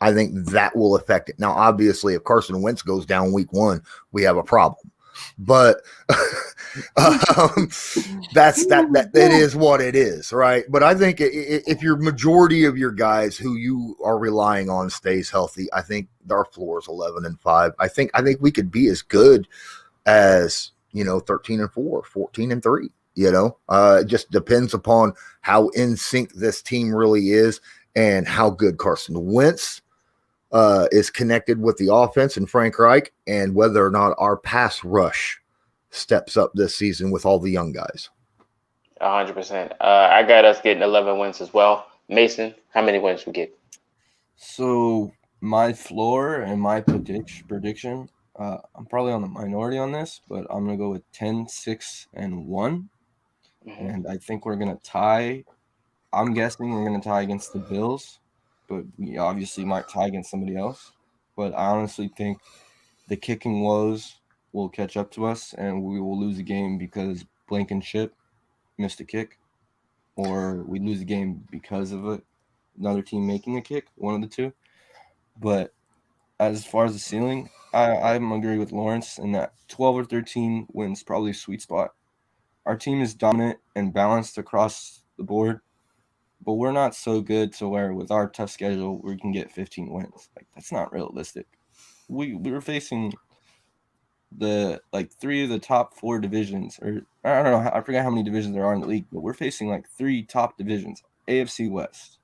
I think that will affect it. Now, obviously, if Carson Wentz goes down week 1, we have a problem. But that's that is what it is, right? But I think if your majority of your guys who you are relying on stays healthy, I think our floor is 11-5. I think we could be as good as 13-4, 14-3. It just depends upon how in sync this team really is and how good Carson Wentz is connected with the offense and Frank Reich, and whether or not our pass rush steps up this season with all the young guys. 100%. I got us getting 11 wins as well. Mason, how many wins we get? So my floor and my prediction, I'm probably on the minority on this, but I'm going to go with 10, 6, and 1. Mm-hmm. And I think we're going to tie. I'm guessing we're going to tie against the Bills, but we obviously might tie against somebody else. But I honestly think the kicking woes will catch up to us, and we will lose a game because Blankenship missed a kick, or we lose a game because of another team making a kick, one of the two. But as far as the ceiling, I'm agree with Lawrence in that 12 or 13 wins probably a sweet spot. Our team is dominant and balanced across the board, but we're not so good to where with our tough schedule we can get 15 wins. Like that's not realistic. We're facing the three of the top 4 divisions, or I don't know, I forget how many divisions there are in the league, but we're facing like 3 top divisions, AFC West,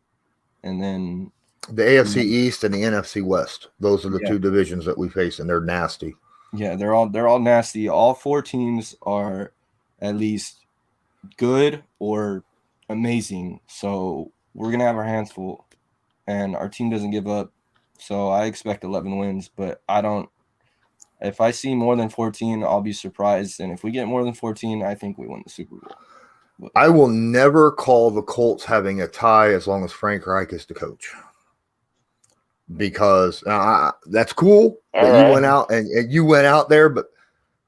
and then the AFC East and the NFC West. Those are the Yeah. 2 divisions that we face, and they're nasty. Yeah, they're all nasty. All 4 teams are at least good or amazing. So we're gonna have our hands full, and our team doesn't give up. So I expect 11 wins, but I don't. If I see more than 14, I'll be surprised. And if we get more than 14, I think we win the Super Bowl. But I will never call the Colts having a tie as long as Frank Reich is the coach. Because that's cool that you went out and you went out there, but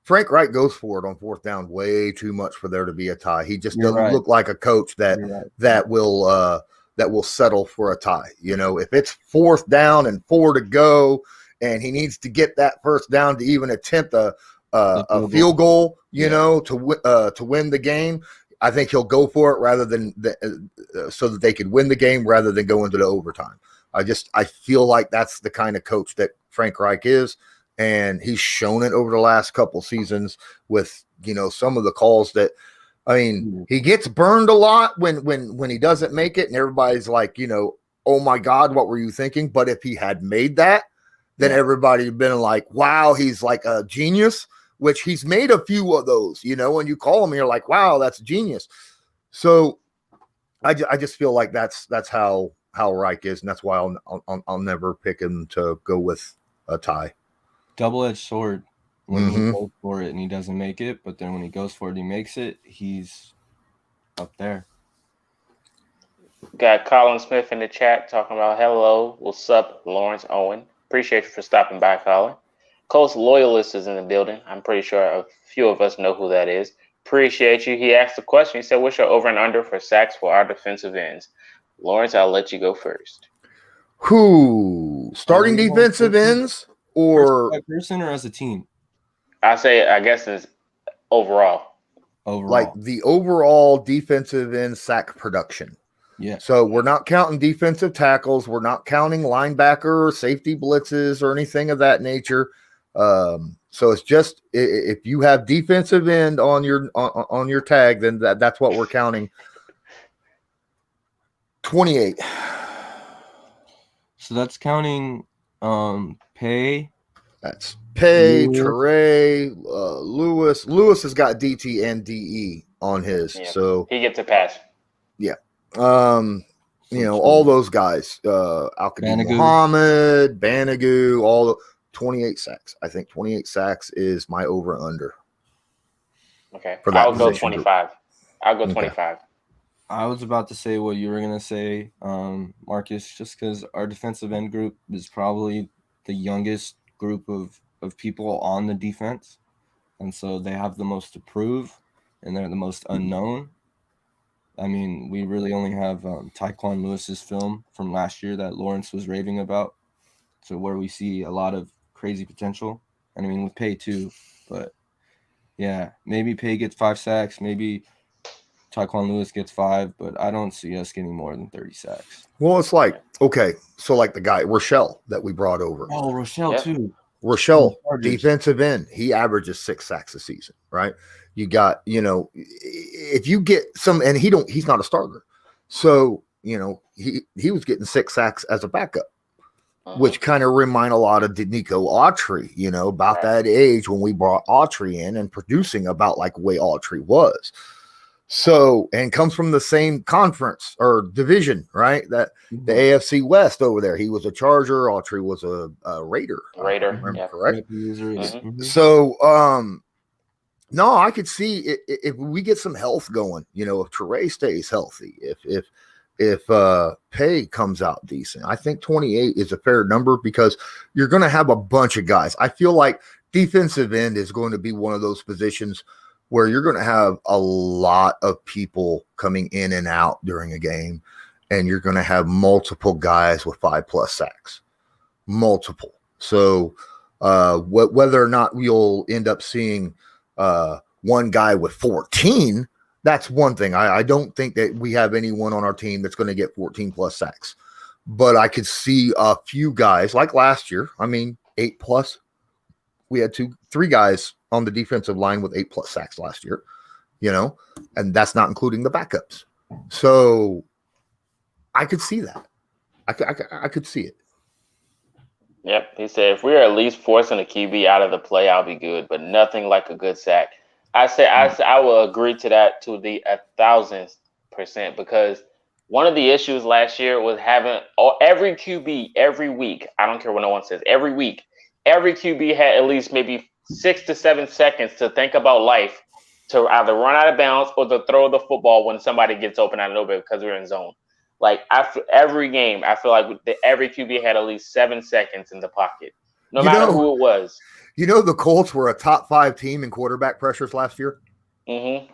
Frank Reich goes for it on 4th down way too much for there to be a tie. He just doesn't look like a coach that will settle for a tie. You know, if it's 4th down and 4 to go, and he needs to get that 1st down to even attempt a field goal, you know, to win the game, I think he'll go for it rather than so that they could win the game rather than go into the overtime. I feel like that's the kind of coach that Frank Reich is, and he's shown it over the last couple seasons with, you know, some of the calls that, I mean, he gets burned a lot when he doesn't make it, and everybody's like, you know, oh my God, what were you thinking? But if he had made that, then everybody had been like, wow, he's like a genius, which he's made a few of those, you know, when you call him, you're like, wow, that's genius. So I just feel like that's how Reich is, and that's why I'll never pick him to go with a tie. Double-edged sword when he goes for it and he doesn't make it, but then when he goes for it, he makes it. He's up there. Got Colin Smith in the chat talking about hello, what's up, Lawrence Owen. Appreciate you for stopping by, Colin. Colts loyalist is in the building. I'm pretty sure a few of us know who that is. Appreciate you. He asked a question. He said, what's your over and under for sacks for our defensive ends? Lawrence, I'll let you go first. Who? Starting defensive ends or by person or as a team? I guess it's overall. Like the overall defensive end sack production. Yeah. So we're not counting defensive tackles. We're not counting linebacker, safety blitzes, or anything of that nature. So it's just if you have defensive end on your tag, then that's what we're counting. 28. So that's counting Pay. That's Pay, Teray, Lewis. Lewis has got DT and DE on his, so he gets a pass. Yeah. You know, all those guys, Al-Qadim Muhammad, Banagoo, all the 28 sacks. I think 28 sacks is my over under. Okay. I'll go 25. I'll go 25. I was about to say what you were going to say, Marcus, just because our defensive end group is probably the youngest group of people on the defense. And so they have the most to prove, and they're the most unknown. I mean, we really only have Tyquan Lewis's film from last year that Lawrence was raving about. So where we see a lot of crazy potential. And I mean, with Pay too. But, yeah, maybe Pay gets 5 sacks. Maybe Tyquan Lewis gets 5, but I don't see us getting more than 30 sacks. Well, it's like, okay, so like the guy, Rochelle, that we brought over. Oh, Rochelle too. Rochelle, defensive end, he averages 6 sacks a season, right? You got, you know, if you get some, and he's not a starter. So, you know, he was getting 6 sacks as a backup, which kind of remind a lot of Nico Autry, you know, about that age when we brought Autry in and producing about like the way Autry was. So, and comes from the same conference or division, right? That the AFC West over there. He was a Charger. Autry was a Raider. Raider, yeah. Correct. Mm-hmm. So, no, I could see if we get some health going. You know, if Trey stays healthy, if Pay comes out decent, I think 28 is a fair number because you're going to have a bunch of guys. I feel like defensive end is going to be one of those positions where you're going to have a lot of people coming in and out during a game, and you're going to have multiple guys with 5+ sacks, multiple. So whether or not you'll end up seeing one guy with 14, that's one thing. I don't think that we have anyone on our team that's going to get 14+ sacks, but I could see a few guys like last year. I mean, 8+. We had 3 guys on the defensive line with 8+ sacks last year, you know, and that's not including the backups. So I could see that. I could see it. Yep. He said, if we're at least forcing a QB out of the play, I'll be good, but nothing like a good sack. I will agree to that to the 1,000% because one of the issues last year was having every QB every week. I don't care what no one says. Every week, every QB had at least maybe 6 to 7 seconds to think about life, to either run out of bounds or to throw the football when somebody gets open out of nowhere because we're in zone. Like every game, I feel like every QB had at least 7 seconds in the pocket, no matter who it was. You know, the Colts were a top 5 team in quarterback pressures last year. Mm-hmm.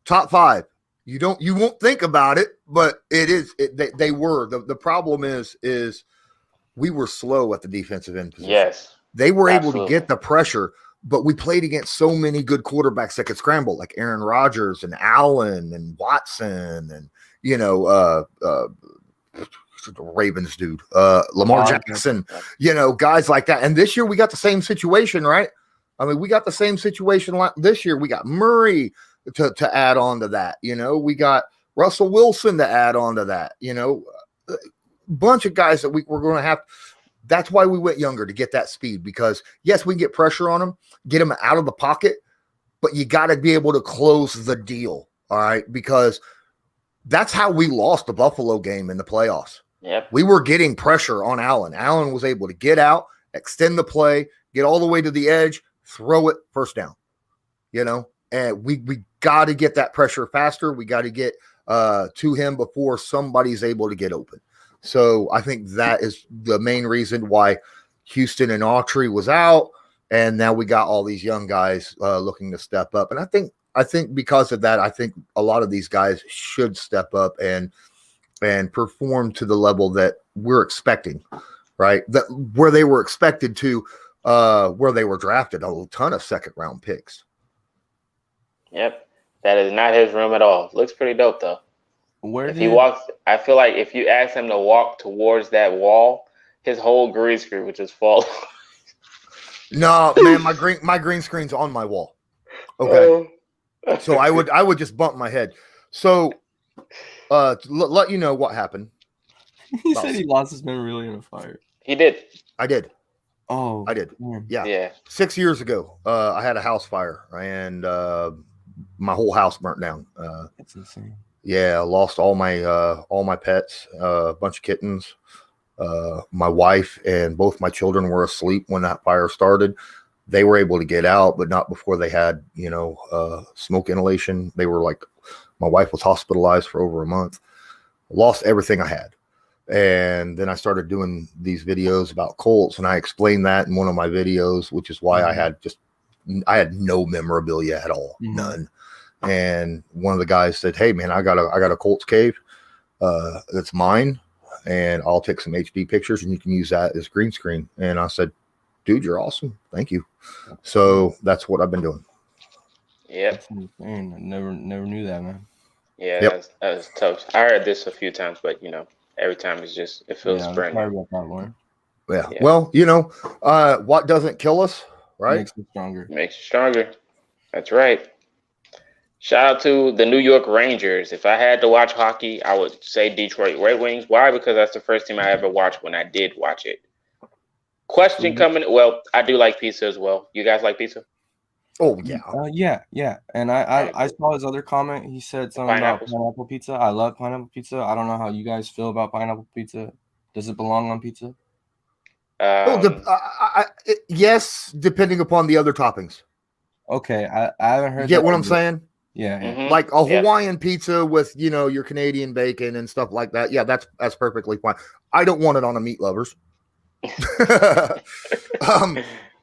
Top 5. You won't think about it, but it is. They were. The problem is we were slow at the defensive end position. Yes, they were able to get the pressure, but we played against so many good quarterbacks that could scramble, like Aaron Rodgers and Allen and Watson and the Ravens dude, Lamar Jackson, guys like that. And this year we got the same situation, right? I mean, we got the same situation this year. We got Murray to add on to that. We got Russell Wilson to add on to that. A bunch of guys that we're going to have. That's why we went younger, to get that speed, because yes, we can get pressure on them, get them out of the pocket, but you got to be able to close the deal. All right. Because that's how we lost the Buffalo game in the playoffs. Yep. We were getting pressure on Allen. Allen was able to get out, extend the play, get all the way to the edge, throw it, first down. And we got to get that pressure faster. We got to get to him before somebody's able to get open. So I think that is the main reason why Houston and Autry was out, and now we got all these young guys looking to step up. And I think because of that, I think a lot of these guys should step up and perform to the level that we're expecting, right? That where they were expected to, where they were drafted, a ton of second-round picks. Yep, that is not his room at all. Looks pretty dope though. He walks, I feel like if you ask him to walk towards that wall, his whole green screen would just fall. No, man, my green screen's on my wall. Okay. So I would just bump my head. So let you know what happened. He said he lost his memory in a fire. He did. I did. Oh, I did. Yeah. 6 years ago, I had a house fire, and my whole house burnt down. That's insane. Yeah, I lost all my pets, a bunch of kittens. My wife and both my children were asleep when that fire started. They were able to get out, but not before they had, smoke inhalation. They were like, my wife was hospitalized for over a month. Lost everything I had. And then I started doing these videos about Colts, and I explained that in one of my videos, which is why I had no memorabilia at all, none. And one of the guys said, "Hey man, I got a Colts cave. That's mine, and I'll take some HD pictures, and you can use that as green screen." And I said, "Dude, you're awesome. Thank you." So that's what I've been doing. Yeah. That's insane. I never knew that, man. Yeah, yep. That was tough. I heard this a few times, but every time it feels brand new. Yeah. Well, what doesn't kill us, right? Makes you stronger. Makes you stronger. That's right. Shout out to the New York Rangers. If I had to watch hockey, I would say Detroit Red Wings. Why? Because that's the first team I ever watched when I did watch it. Question coming. Well, I do like pizza as well. You guys like pizza? Oh yeah. Yeah. And I saw his other comment. He said something about pineapple pizza. I love pineapple pizza. I don't know how you guys feel about pineapple pizza. Does it belong on pizza? Yes, depending upon the other toppings. Okay, I haven't heard. You get that what I'm saying? Yeah. Mm-hmm. Like a Hawaiian pizza with your Canadian bacon and stuff like that. Yeah, that's perfectly fine. I don't want it on a meat lovers.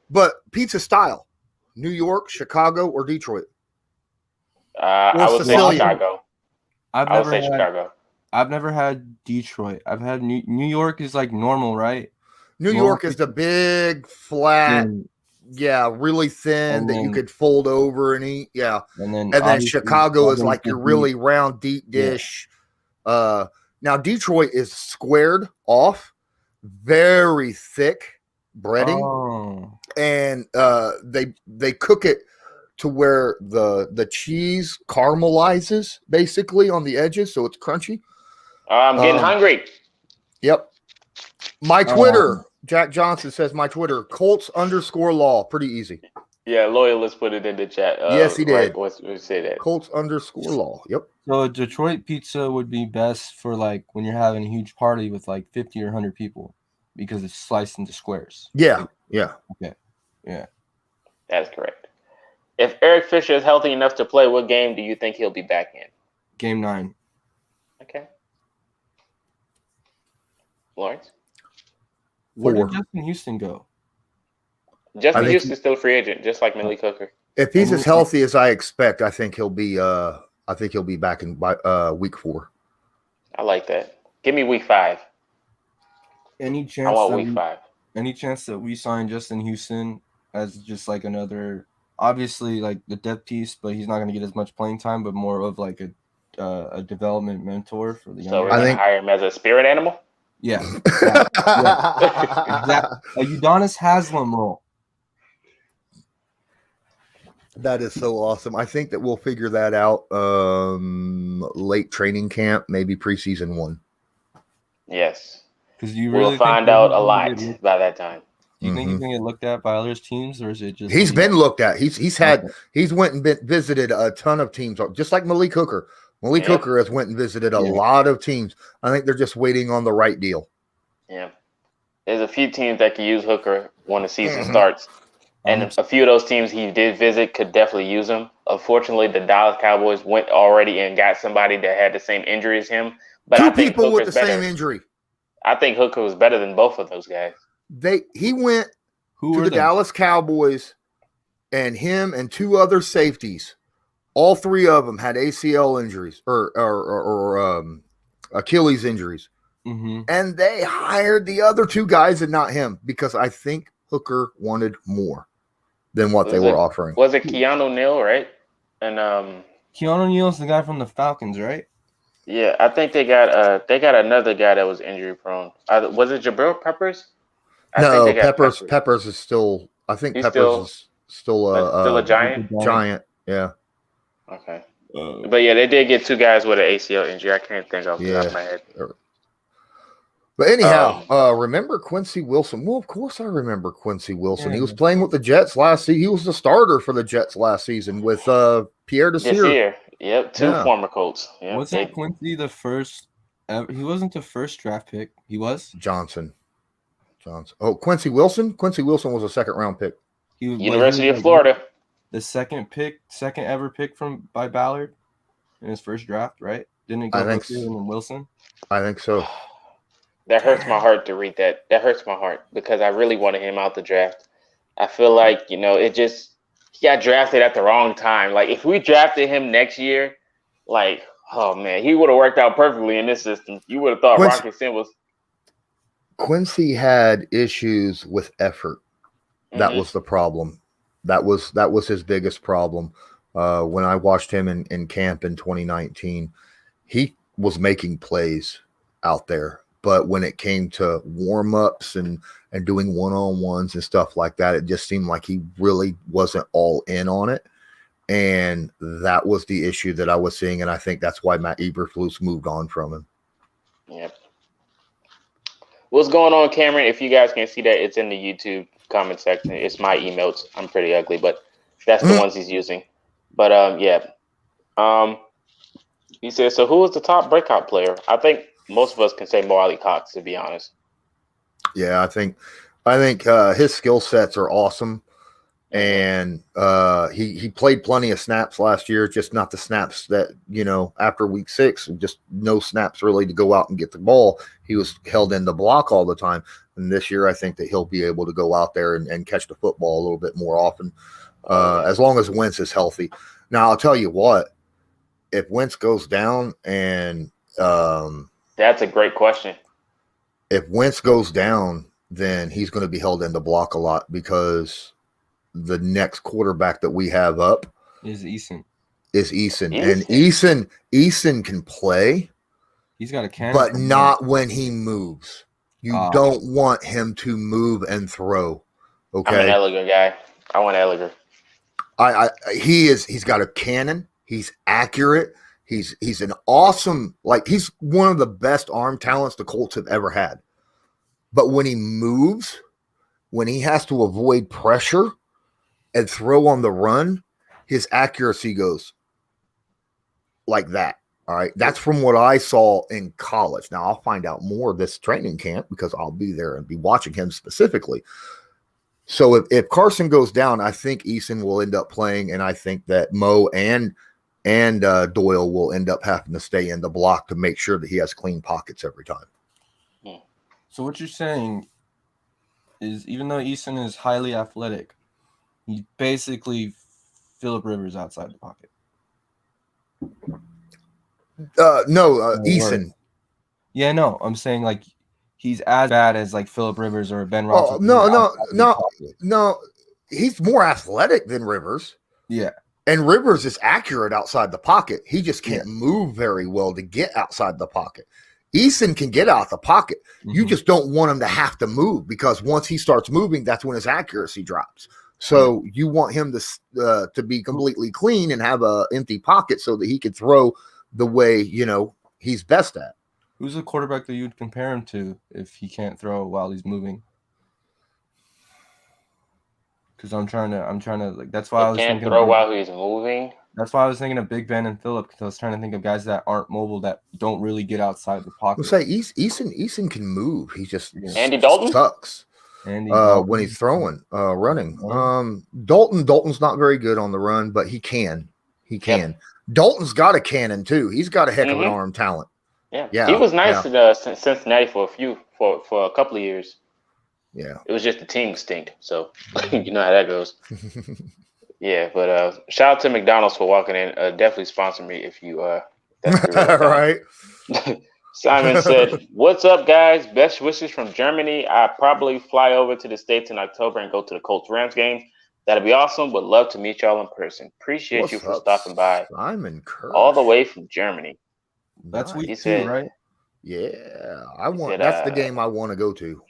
But pizza style, New York, Chicago, or Detroit? I would say Chicago. I would say Chicago. I've never had Detroit. I've had New York is like normal, right? New York is the big flat, really thin that you could fold over and eat. Yeah, and then Chicago is like your really round, deep dish. Now Detroit is squared off, very thick breading, and they cook it to where the cheese caramelizes basically on the edges, so it's crunchy. I'm getting hungry. Yep. My Twitter, Jack Johnson says my Twitter, Colts_law. Pretty easy. Yeah, Loyalist put it in the chat. Yes, he did. We say that. Colts_law. Yep. So Detroit pizza would be best for like when you're having a huge party with like 50 or 100 people because it's sliced into squares. Yeah. Okay. Yeah. That's correct. If Eric Fisher is healthy enough to play, what game do you think he'll be back in? Game 9. Okay. Lawrence? Where did Justin Houston go? Justin Houston's still a free agent, just like Malik Hooker. If he's as healthy as I expect, I think he'll be back in week 4. I like that. Give me week 5. Any chance? I want week 5. Any chance that we sign Justin Houston as just like another, obviously like the depth piece, but he's not going to get as much playing time, but more of like a development mentor for the young. So we're going to hire him as a spirit animal? Yeah. Exactly. A Udonis Haslam role. That is so awesome. I think that we'll figure that out late training camp, maybe preseason 1. Yes. Because we'll find out a lot by that time. Do you think he's going to get looked at by other teams, or is it just he's been looked at? He's went and visited a ton of teams, just like Malik Hooker. Malik Hooker has went and visited a lot of teams. I think they're just waiting on the right deal. Yeah. There's a few teams that can use Hooker when the season starts. And a few of those teams he did visit could definitely use him. Unfortunately, the Dallas Cowboys went already and got somebody that had the same injury as him. But I think people with the same injury. I think Hooker was better than both of those guys. He went to the Dallas Cowboys, and him and 2 other safeties. All 3 of them had ACL injuries or Achilles injuries. Mm-hmm. And they hired the other 2 guys and not him because I think Hooker wanted more than what they were offering. Was it Keanu Neal, right? And Keanu Neal's the guy from the Falcons, right? Yeah, I think they got another guy that was injury prone. Was it Jabril Peppers? No, Peppers is still. I think Peppers is still a giant. Giant, yeah. Okay, but yeah, they did get 2 guys with an ACL injury. I can't think off the top of my head. But anyhow, remember Quincy Wilson? Well, of course I remember Quincy Wilson. He was playing with the Jets last season. He was the starter for the Jets last season with Pierre Desir. Yep, 2 former Colts. Yep. Wasn't Quincy the first? He wasn't the first draft pick. He was Johnson. Oh, Quincy Wilson. Quincy Wilson was a 2nd-round pick. University of Florida. The second ever pick by Ballard in his first draft, right? Didn't it go and Wilson? I think so. That hurts my heart to read that. That hurts my heart because I really wanted him out the draft. I feel like, he got drafted at the wrong time. Like, if we drafted him next year, like, oh, man, he would have worked out perfectly in this system. You would have thought Rocket Sin was. Quincy had issues with effort. That was the problem. That was his biggest problem. When I watched him in camp in 2019, he was making plays out there. But when it came to warm-ups and doing one-on-ones and stuff like that, it just seemed like he really wasn't all in on it. And that was the issue that I was seeing, and I think that's why Matt Eberflus moved on from him. Yep. What's going on, Cameron? If you guys can see that, it's in the YouTube comment section. It's my emotes. I'm pretty ugly, but That's the ones he's using. But yeah. He said, so who is the top breakout player? I think most of us can say Mo Ali Cox, to be honest. Yeah, I think his skill sets are awesome. And he played plenty of snaps last year, just not the snaps that, after week 6, just no snaps really to go out and get the ball. He was held in the block all the time. And this year, I think that he'll be able to go out there and catch the football a little bit more often, as long as Wentz is healthy. Now, I'll tell you what, if Wentz goes down and that's a great question. If Wentz goes down, then he's going to be held in the block a lot because the next quarterback that we have up is Eason. And Eason can play. He's got a cannon, but not when he moves. You don't want him to move and throw. Okay. I'm an Elliger guy. I want Elliger. He's got a cannon. He's accurate. He's an awesome, he's one of the best arm talents the Colts have ever had. But when he moves, when he has to avoid pressure and throw on the run, his accuracy goes like that. All right. That's from what I saw in college. Now I'll find out more this training camp because I'll be there and be watching him specifically. So if Carson goes down, I think Eason will end up playing, and I think that Mo and Doyle will end up having to stay in the block to make sure that he has clean pockets every time. So what you're saying is, even though Eason is highly athletic, he's basically Phillip Rivers outside the pocket. Eason. Yeah, no, I'm saying he's as bad as Phillip Rivers or Ben Roethlisberger. No. He's more athletic than Rivers. Yeah. And Rivers is accurate outside the pocket. He just can't move very well to get outside the pocket. Eason can get out the pocket. Mm-hmm. You just don't want him to have to move because once he starts moving, that's when his accuracy drops. So you want him to be completely clean and have an empty pocket so that he can throw the way, he's best at. Who's the quarterback that you'd compare him to if he can't throw while he's moving? Because I'm trying to that's why I was thinking throw while he's moving. That's why I was thinking of Big Ben and Phillip, because I was trying to think of guys that aren't mobile, that don't really get outside the pocket. Let's say Eason can move. He just Andy Dalton sucks. When he's throwing, running. Dalton's not very good on the run, but he can. Yep. Dalton's got a cannon too. He's got a heck of an arm talent. Yeah. He was nice at Cincinnati for a couple of years. Yeah. It was just the team stink, so you know how that goes. Yeah, but shout out to McDonald's for walking in. Definitely sponsor me if you that's right. Simon said, "What's up, guys? Best wishes from Germany. I probably fly over to the States in October and go to the Colts Rams game. That'd be awesome. Would love to meet y'all in person. Appreciate you for stopping by. Simon Kirk. All the way from Germany. That's week 2, right? Yeah, that's the game I want to go to.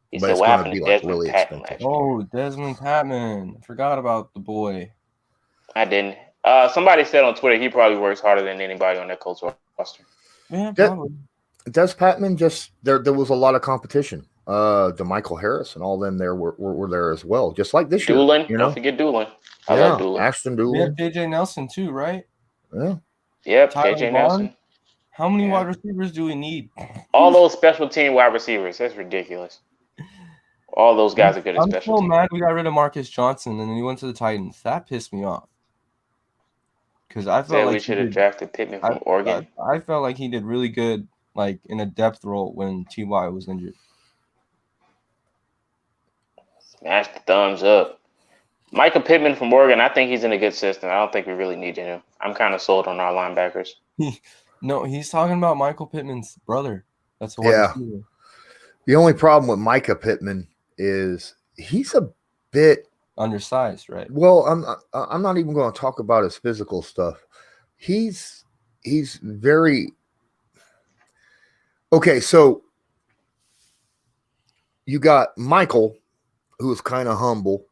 He said, what happened to Desmond really Patman? Oh, Desmond Patman. I forgot about the boy. I didn't. Somebody said on Twitter he probably works harder than anybody on that Colts roster. Yeah, probably. Des Patman just there was a lot of competition. DeMichael Harris and all them there were there as well, just like this year. Doolin, don't forget Doolin. I love Doolin. Ashton Doolin. We have JJ Nelson too, right? Yeah. Yep, JJ Nelson. How many wide receivers do we need? All those special team wide receivers. That's ridiculous. All those guys are good at special teams. I'm so mad we got rid of Marcus Johnson and then he went to the Titans. That pissed me off. Because I felt like we should have drafted Pittman from Oregon. I felt like he did really good, in a depth role when T.Y. was injured. Smash the thumbs up. Micah Pittman from Oregon, I think he's in a good system. I don't think we really need him. I'm kind of sold on our linebackers. No, he's talking about Michael Pittman's brother. That's what The only problem with Micah Pittman is he's a bit undersized, right? Well, I'm not even going to talk about his physical stuff. He's very okay. So you got Michael, who is kind of humble,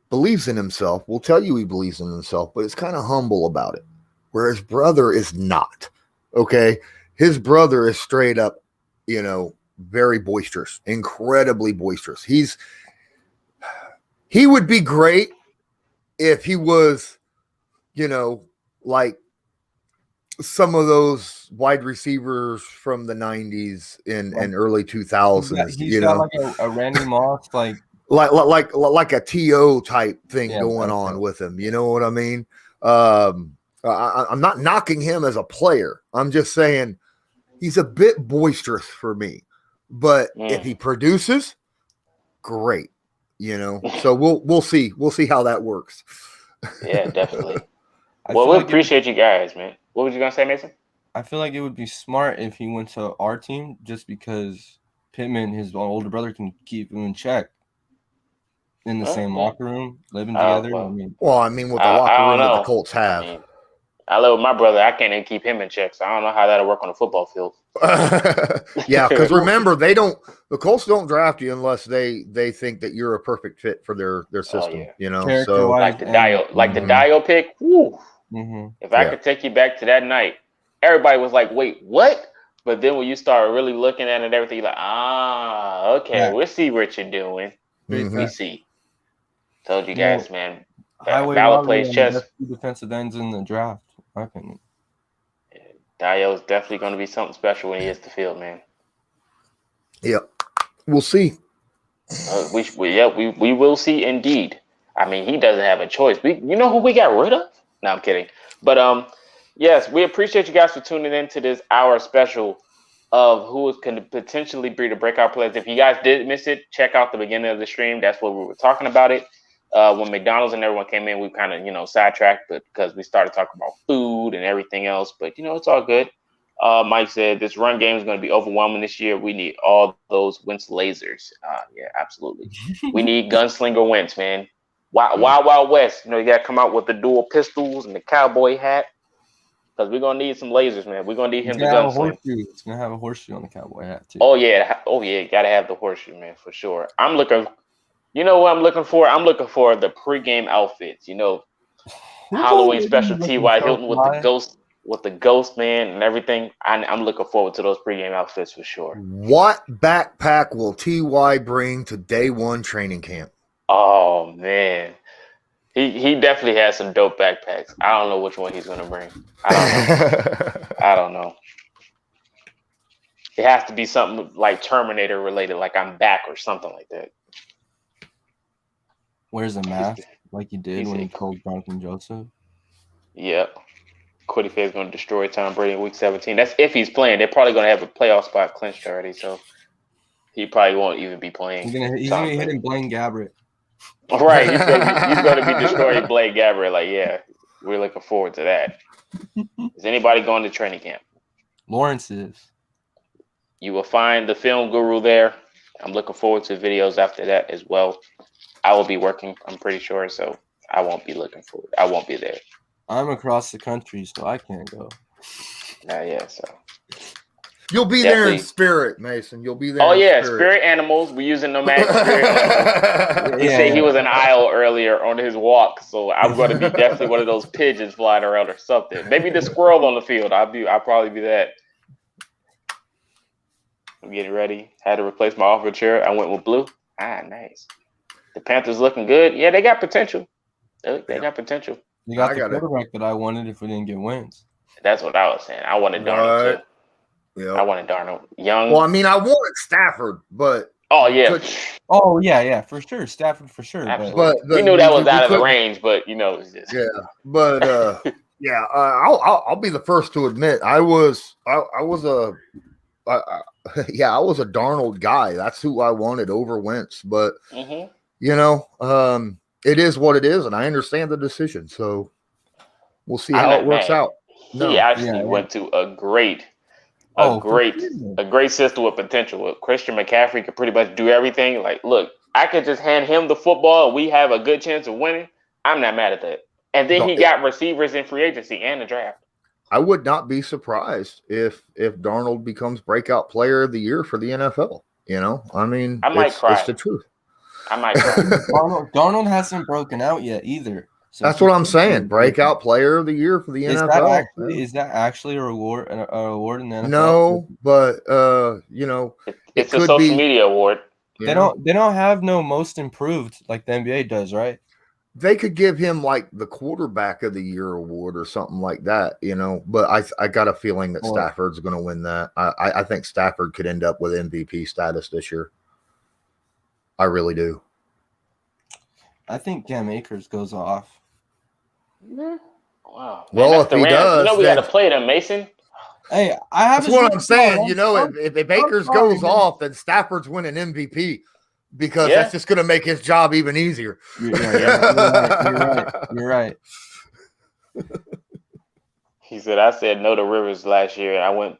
believes in himself. Will tell you he believes in himself, but is kind of humble about it. Where his brother is not. Okay, his brother is straight up, very boisterous, incredibly boisterous. He would be great if he was, like some of those wide receivers from the 90s and early 2000s, He's got like a Randy Moss, like a TO type thing going that's on right. with him. You know what I mean? I'm not knocking him as a player. I'm just saying he's a bit boisterous for me. But if he produces, great. So we'll see. We'll see how that works. Yeah, definitely. I Well, feel we like appreciate you guys, man. What was you gonna say, Mason? I feel like it would be smart if he went to our team, just because Pittman, his older brother, can keep him in check in the same locker room, living together. Well, I mean, with the I locker don't room that the know. Colts have. I mean, I live with my brother. I can't even keep him in check, so I don't know how that'll work on the football field. Yeah, because remember, the Colts don't draft you unless they think that you're a perfect fit for their system. So like the Dio pick. Woo. If I could take you back to that night, everybody was like, "Wait, what?" But then when you start really looking at it and everything, you're like, okay, we'll see what you're doing. We see. Told you guys, man. Valor plays chess. Defensive ends in the draft, in my opinion. Dio is definitely going to be something special when he hits the field, man. Yep, we'll see. We will see indeed. I mean, he doesn't have a choice. You know who we got rid of? No, I'm kidding. But yes, we appreciate you guys for tuning in to this hour special of who can potentially be the breakout players. If you guys did miss it, check out the beginning of the stream. That's what we were talking about it. When McDonald's and everyone came in, we kind of sidetracked, but because we started talking about food and everything else. But it's all good. Mike said this run game is going to be overwhelming this year. We need all those Wentz lasers. Yeah, absolutely. We need gunslinger Wentz, man. Wild West. You got to come out with the dual pistols and the cowboy hat, because we're going to need some lasers, man. We're going to need him to gunsling. It's going to have a horseshoe on the cowboy hat, too. Oh, yeah. Got to have the horseshoe, man, for sure. I'm looking. You know what I'm looking for? I'm looking for the pregame outfits. Halloween special T.Y. Hilton with the ghost man and everything. I'm looking forward to those pregame outfits for sure. What backpack will T.Y. bring to day one training camp? Oh man, he definitely has some dope backpacks. I don't know which one he's gonna bring. I don't know. It has to be something like Terminator related, like I'm back or something like that. Wears a mask like he did when he called Bronson Joseph. Yep. Quiddy Faye's going to destroy Tom Brady in Week 17. That's if he's playing. They're probably going to have a playoff spot clinched already, so he probably won't even be playing. He's going to be hitting Blaine Gabbert. Right. He's going to be destroying Blaine Gabbert. Like, yeah, we're looking forward to that. Is anybody going to training camp? Lawrence is. You will find the film guru there. I'm looking forward to videos after that as well. I will be working, I'm pretty sure, so I won't be looking forward. I won't be there. I'm across the country, so I can't go. Yeah, so. You'll be there in spirit, Mason. You'll be there. Oh, yeah, spirit animals. We're using nomadic spirit animals. He said he was an owl earlier on his walk, so I'm going to be definitely one of those pigeons flying around or something. Maybe the squirrel on the field. I'll probably be that. I'm getting ready. Had to replace my office chair. I went with blue. Nice. The Panthers looking good. Yeah, they got potential. They got potential. You got the quarterback that I wanted if we didn't get wins. That's what I was saying. I wanted Darnold too. Yep. I wanted Darnold. Young. Well, I mean, I wanted Stafford, but for sure. Stafford for sure. But we knew that was out of the range, but it's just but I'll be the first to admit I was a Darnold guy. That's who I wanted over Wentz, but it is what it is, and I understand the decision. So we'll see how it works out. He actually went to a great system with potential. Christian McCaffrey could pretty much do everything. Like, look, I could just hand him the football and we have a good chance of winning. I'm not mad at that. And then he got receivers in free agency and the draft. I would not be surprised if Darnold becomes breakout player of the year for the NFL. I mean, I might cry. It's the truth. I might cry. Darnold hasn't broken out yet either. So that's what I'm saying. Breakout player of the year for the NFL. Is that actually a award in the NFL? No, but it's a social media award. They don't have no most improved like the NBA does, right? they could give him like the quarterback of the year award or something like that, But I got a feeling that Stafford's going to win that. I think Stafford could end up with MVP status this year. I really do. I think Cam Akers goes off. Yeah. Wow. Man, well, if he does, we got to play them, Mason. Hey, I have. That's what I'm saying. If Akers goes off, then Stafford's winning MVP because that's just going to make his job even easier. You're right. He said, "I said no to Rivers last year. I went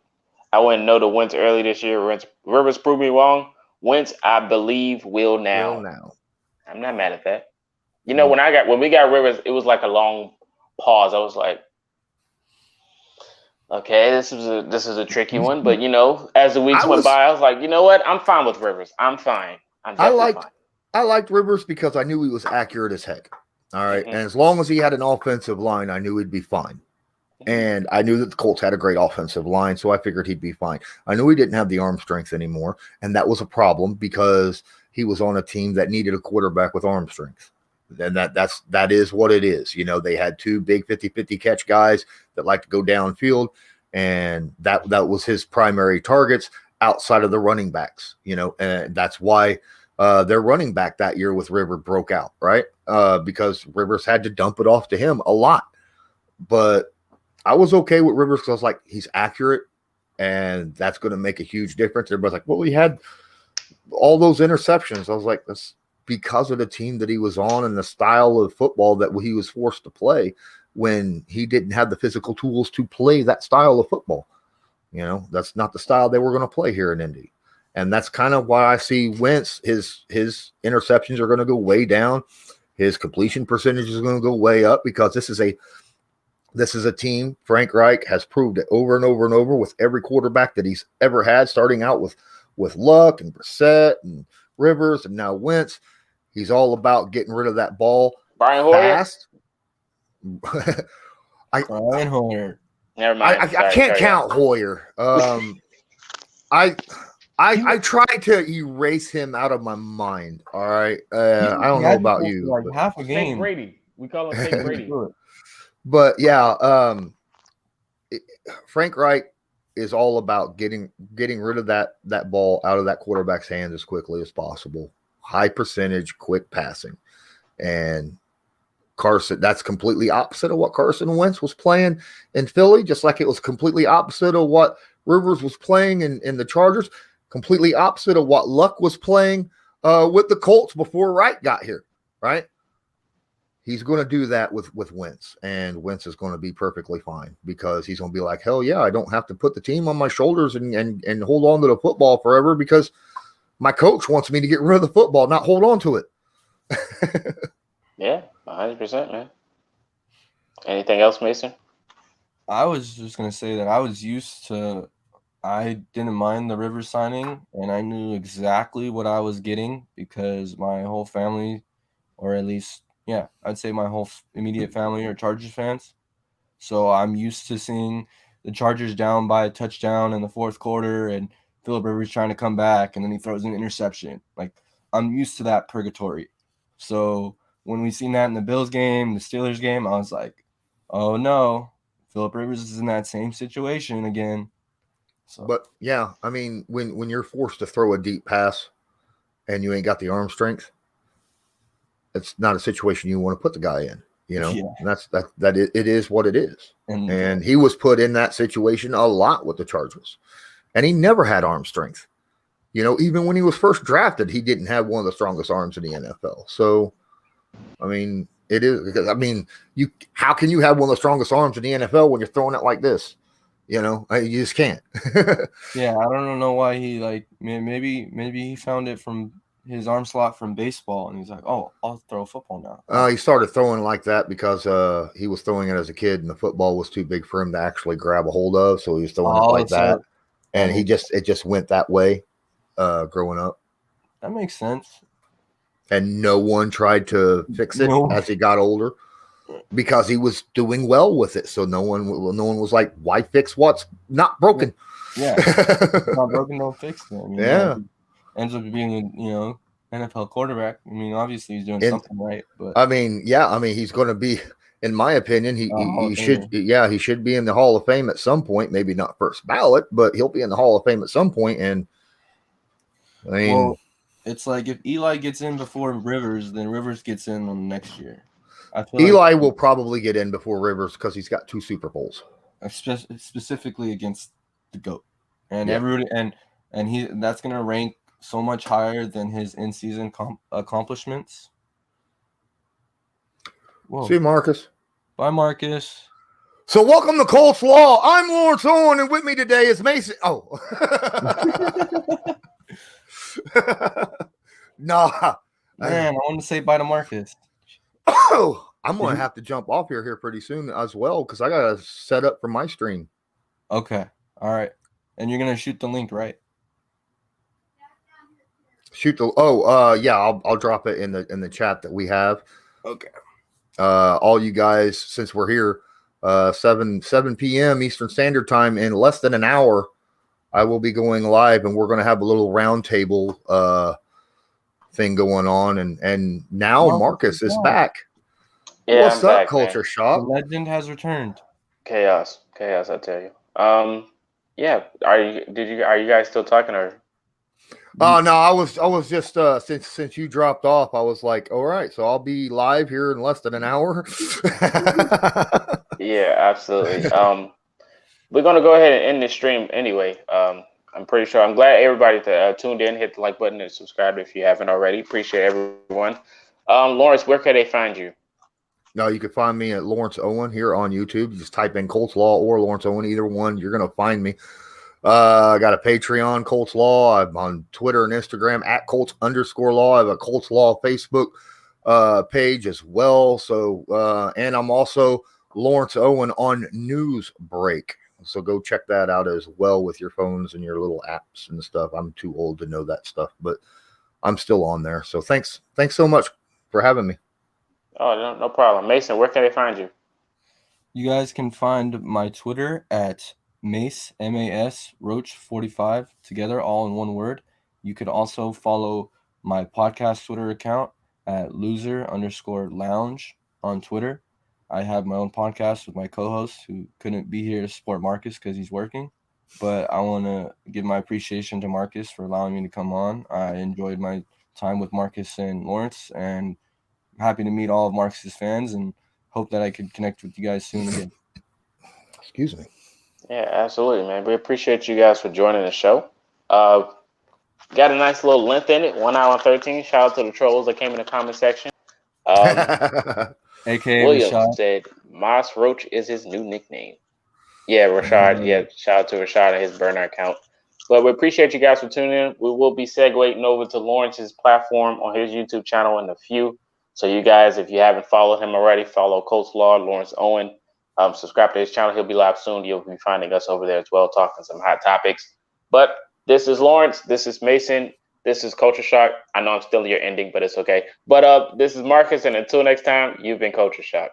no to Wentz early this year. Rivers proved me wrong. Wentz, I believe, will now. I'm not mad at that. When we got Rivers, it was like a long pause. I was like, okay, this is a tricky one, but as the weeks went by, I was like, you know what? I'm fine with Rivers. I'm fine. I liked Rivers because I knew he was accurate as heck. All right, and as long as he had an offensive line, I knew he'd be fine. And I knew that the Colts had a great offensive line, so I figured he'd be fine. I knew he didn't have the arm strength anymore, and that was a problem because he was on a team that needed a quarterback with arm strength. And that is what it is. They had two big 50-50 catch guys that like to go downfield, and that was his primary targets outside of the running backs, and that's why their running back that year with Rivers broke out, right? Because Rivers had to dump it off to him a lot. But I was okay with Rivers because I was like, he's accurate, and that's going to make a huge difference. Everybody's like, well, he had all those interceptions. I was like, that's because of the team that he was on and the style of football that he was forced to play when he didn't have the physical tools to play that style of football. That's not the style they were going to play here in Indy. And that's kind of why I see Wentz, his interceptions are going to go way down. His completion percentage is going to go way up because this is a team, Frank Reich has proved it over and over and over with every quarterback that he's ever had, starting out with Luck and Brissett and Rivers and now Wentz. He's all about getting rid of that ball fast. Brian Hoyer. Never mind. I can't count Hoyer. I tried to erase him out of my mind. All right. I don't know about you. Like half a game. Fake Brady. We call him Fake Brady. But yeah, Frank Reich is all about getting rid of that ball out of that quarterback's hands as quickly as possible. High percentage, quick passing. And Carson, that's completely opposite of what Carson Wentz was playing in Philly, just like it was completely opposite of what Rivers was playing in the Chargers, completely opposite of what Luck was playing with the Colts before Wright got here, right? He's going to do that with Wentz, and Wentz is going to be perfectly fine because he's going to be like, hell yeah, I don't have to put the team on my shoulders and hold on to the football forever because my coach wants me to get rid of the football, not hold on to it. Yeah, 100%, man. Anything else, Mason? I was just going to say that I didn't mind the Rivers signing, and I knew exactly what I was getting because my whole family, or at least, yeah, I'd say my whole immediate family are Chargers fans. So I'm used to seeing the Chargers down by a touchdown in the fourth quarter and Phillip Rivers trying to come back, and then he throws an interception. Like, I'm used to that purgatory. So when we seen that in the Bills game, the Steelers game, I was like, oh no, Phillip Rivers is in that same situation again. So. But yeah, I mean, when you're forced to throw a deep pass and you ain't got the arm strength, it's not a situation you want to put the guy in. And it is what it is. And he was put in that situation a lot with the Chargers, and he never had arm strength. Even when he was first drafted, he didn't have one of the strongest arms in the NFL. So, I mean, it is because how can you have one of the strongest arms in the NFL when you're throwing it like this? You just can't. Yeah, I don't know why he maybe he found it from his arm slot from baseball, and he's like, "Oh, I'll throw a football now." He started throwing like that because he was throwing it as a kid, and the football was too big for him to actually grab a hold of, so he was throwing it like that, and it just went that way growing up. That makes sense. And no one tried to fix it as he got older because he was doing well with it. So no one was like, "Why fix what's not broken?" Yeah, it's not broken, don't fix it. Yeah. Ends up being, NFL quarterback. I mean, obviously he's doing And something right, but I mean, yeah, I mean he's going to be, in my opinion, Hall he of should, Famer. yeah, he should be in the Hall of Fame at some point. Maybe not first ballot, but he'll be in the Hall of Fame at some point. And I mean, Well, it's like if Eli gets in before Rivers, then Rivers gets in on next year. I feel Eli like will probably get in before Rivers because he's got 2 Super Bowls. specifically against the GOAT, and Yeah. everybody and that's gonna rank so much higher than his in-season accomplishments. Whoa. See you, Marcus. Bye, Marcus. So welcome to Colts Law. I'm Lawrence Owen, and with me today is Mason. Oh. Nah. Man, I want to say bye to Marcus. I'm going to have to jump off here pretty soon as well because I got to set up for my stream. Okay. All right. And you're going to shoot the link, right? Shoot the yeah, I'll drop it in the chat that we have. Okay. All you guys, since we're here, 7 p.m. Eastern Standard Time, in less than an hour, I will be going live, and we're going to have a little roundtable thing going on, and now Marcus is back. Yeah, What's I'm up, back, Culture man. Shock? The legend has returned. Chaos, I tell you. Yeah. Are you guys still talking or? Oh no, I was just since you dropped off, I was like, all right, so I'll be live here in less than an hour. Yeah, absolutely. We're gonna go ahead and end this stream anyway. I'm pretty sure. I'm glad everybody tuned in. Hit the like button and subscribe if you haven't already. Appreciate everyone. Lawrence, where can they find you? No, you can find me at Lawrence Owen here on YouTube. You just type in Colts Law or Lawrence Owen, either one. You're gonna find me. I got a Patreon, Colts Law. I'm on Twitter and Instagram at Colts_Law. I have a Colts Law Facebook page as well. So, and I'm also Lawrence Owen on Newsbreak. So go check that out as well with your phones and your little apps and stuff. I'm too old to know that stuff, but I'm still on there. So thanks so much for having me. Oh, no problem. Mason, where can they find you? You guys can find my Twitter at Mace, M-A-S, Roach45, together, all in one word. You could also follow my podcast Twitter account at loser_lounge on Twitter. I have my own podcast with my co-host who couldn't be here to support Marcus because he's working. But I want to give my appreciation to Marcus for allowing me to come on. I enjoyed my time with Marcus and Lawrence, and I'm happy to meet all of Marcus's fans and hope that I could connect with you guys soon again. Excuse me. Yeah, absolutely, man. We appreciate you guys for joining the show. Got a nice little length in it, 1 hour and 13. Shout out to the trolls that came in the comment section. AKA Williams Rashad. said Moss Roach is his new nickname. Yeah, Rashad. Yeah, shout out to Rashad and his burner account. But we appreciate you guys for tuning in. We will be segueing over to Lawrence's platform on his YouTube channel in a few. So you guys, if you haven't followed him already, follow Colts Law, Lawrence Owen. Subscribe to his channel. He'll be live soon. You'll be finding us over there as well, talking some hot topics. But this is Lawrence. This is Mason. This is Culture Shock. I know I'm still your ending, but it's okay. But this is Marcus, and until next time, you've been Culture Shock.